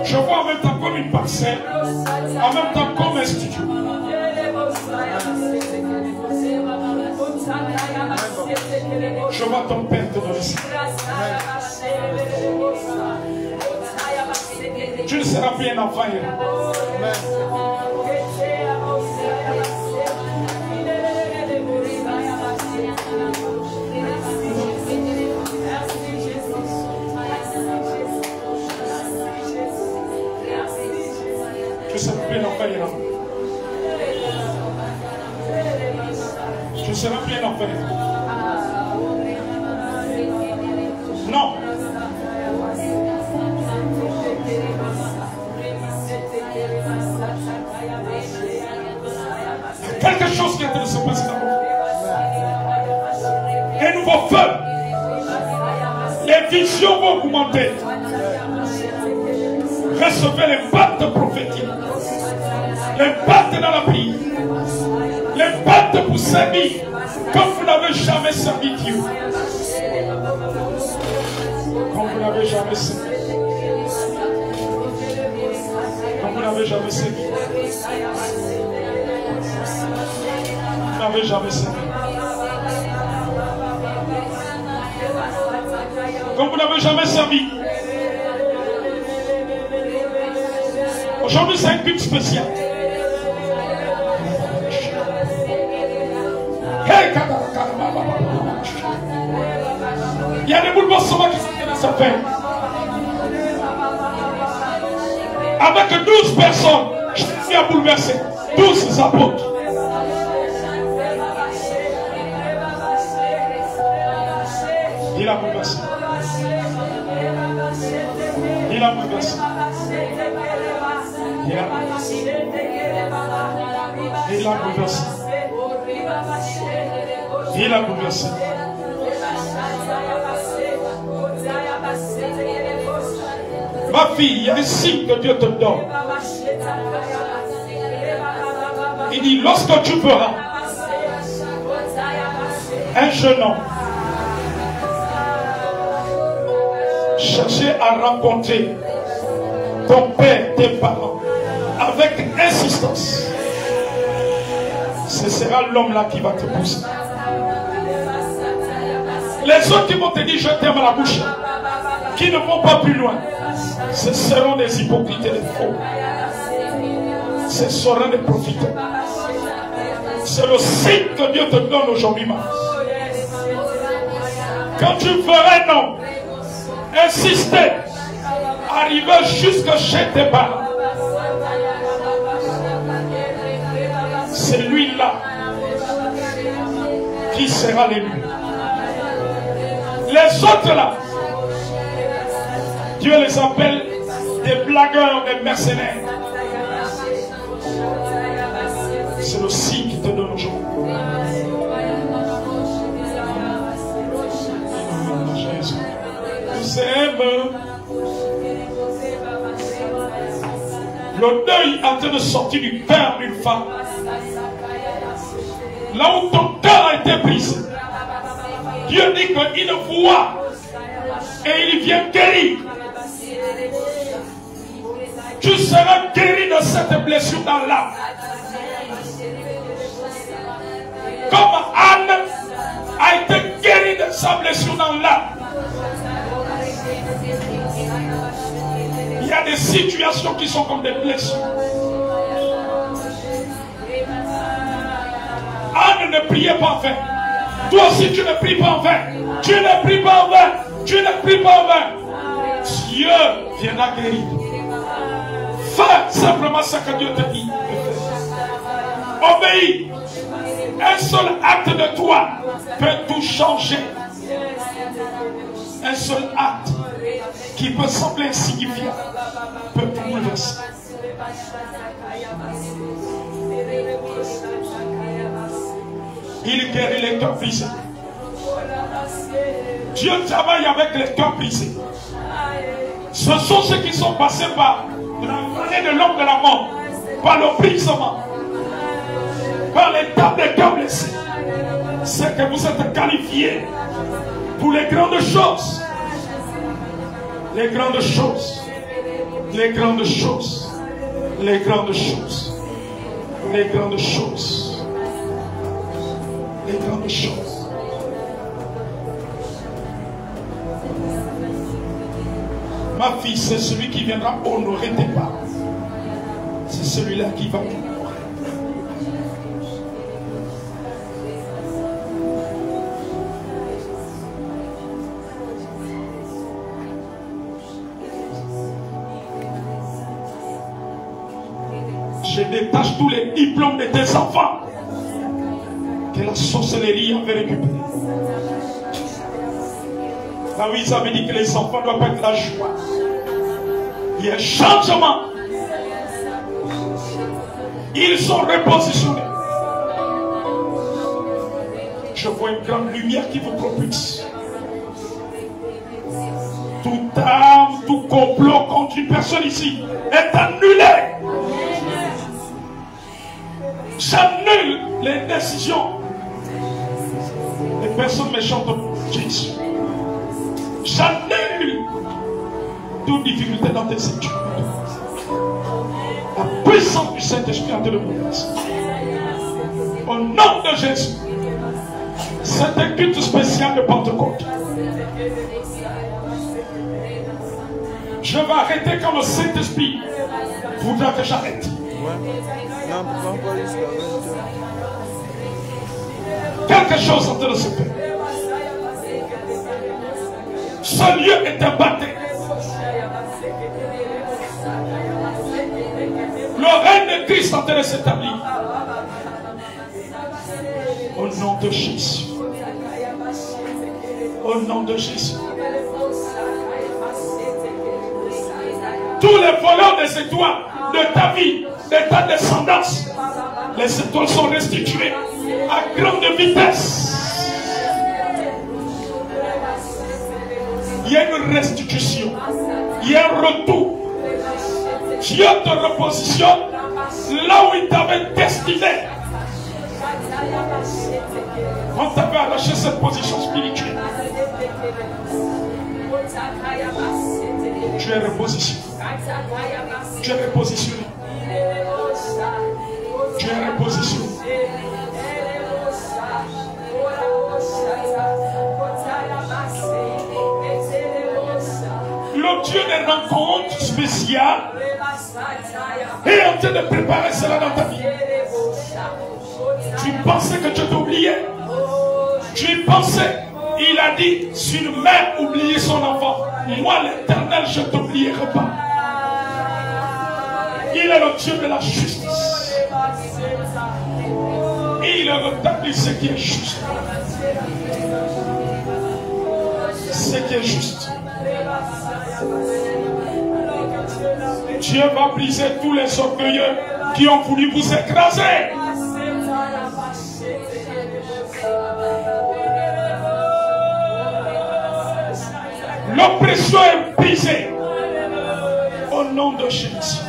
Je vois en même temps comme une parcelle. En même temps comme un studio. Je vois ton Père te donner ça. Tu ne seras plus un enfant. Tu ne seras plus un enfant. Tu ne seras plus un enfant. Non. Quelque chose qui est en train de se passer d'abord. Un nouveau feu. Les visions vont augmenter. Recevez l'impact prophétique. L'impact dans la prière. L'impact pour servir comme vous n'avez jamais servi Dieu. Comme vous n'avez jamais servi. Comme vous n'avez jamais servi. Vous n'avez jamais servi. Comme vous n'avez jamais servi. Aujourd'hui, c'est un culte spécial. Il y a des bouleversements qui sont en train de se faire. Avec 12 personnes, Jésus a bouleversé 12 apôtres. Il a bouleversé. Il a bouleversé. Il a bouleversé. Il a bouleversé. Il a bouleversé. Ma fille, il y a un signe que Dieu te donne. Il dit, lorsque tu verras un jeune homme chercher à rencontrer ton père, tes parents, avec insistance, ce sera l'homme-là qui va te pousser. Les autres qui vont te dire je t'aime à la bouche, qui ne vont pas plus loin, ce seront des hypocrites et des faux. Ce seront des profiteurs. C'est le signe que Dieu te donne aujourd'hui, Mars. Quand tu feras un homme insister, arriver jusque chez tes parents, c'est lui-là qui sera l'élu. Les autres là, Dieu les appelle des blagueurs, des mercenaires. C'est le signe qui te donne aujourd'hui. Jésus. Le deuil est en train de sortir du cœur d'une femme. Là où ton cœur a été brisé, Dieu dit qu'il voit et il vient guérir. Tu seras guéri de cette blessure dans l'âme. Comme Anne a été guérie de sa blessure dans l'âme. Il y a des situations qui sont comme des blessures. Anne ne priait pas en vain. Toi aussi tu ne pries pas en vain. Tu ne pries pas en vain. Tu ne pries pas en vain. Dieu viendra guérir. Fais simplement ce que Dieu te dit. Obéis. Un seul acte de toi peut tout changer. Un seul acte qui peut sembler insignifiant peut tout bouleverser. Il guérit les cœurs brisés. Dieu travaille avec les cœurs brisés. Ce sont ceux qui sont passés par la vallée de l'homme de la mort, par le brisement, par l'étape des cœurs blessés. C'est que vous êtes qualifiés pour les grandes choses. Les grandes choses. Les grandes choses. Les grandes choses. Les grandes choses. Les grandes choses. Ma fille, c'est celui qui viendra honorer tes parents. C'est celui-là qui va t'honorer. Je détache tous les diplômes de tes enfants que la sorcellerie avait récupérés. Là où ils avaient dit que les enfants doivent être la joie. Il y a un changement. Ils sont repositionnés. Je vois une grande lumière qui vous propulse. Toute âme, tout complot contre une personne ici est annulé. J'annule les décisions des personnes méchantes de Jésus. J'annule toute difficulté dans tes études. La puissance du Saint-Esprit en te le bouleverse. Au nom de Jésus, c'est un culte spécial de Pentecôte. Je vais arrêter quand le Saint-Esprit voudra que j'arrête. Quelque chose en train de se faire. Ce lieu est un baptême. Le règne de Christ en train de s'établir. Au nom de Jésus. Au nom de Jésus. Tous les voleurs des étoiles de ta vie, de ta descendance, les étoiles sont restituées à grande vitesse. Il y a une restitution, il y a un retour. Dieu te repositionne là où il t'avait destiné. On t'avait arraché cette position spirituelle. Tu es repositionné. Tu es repositionné. Tu es repositionné. Le Dieu des rencontres spéciales est en train de préparer cela dans ta vie. Tu pensais que tu t'es oublié. Tu pensais, il a dit, si une mère oublie son enfant, moi l'Éternel, je ne t'oublierai pas. Il est le Dieu de la justice. Il rétablit ce qui est juste. Ce qui est juste. Dieu va briser tous les orgueilleux qui ont voulu vous écraser. L'oppression est brisée au nom de Jésus.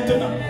maintenant.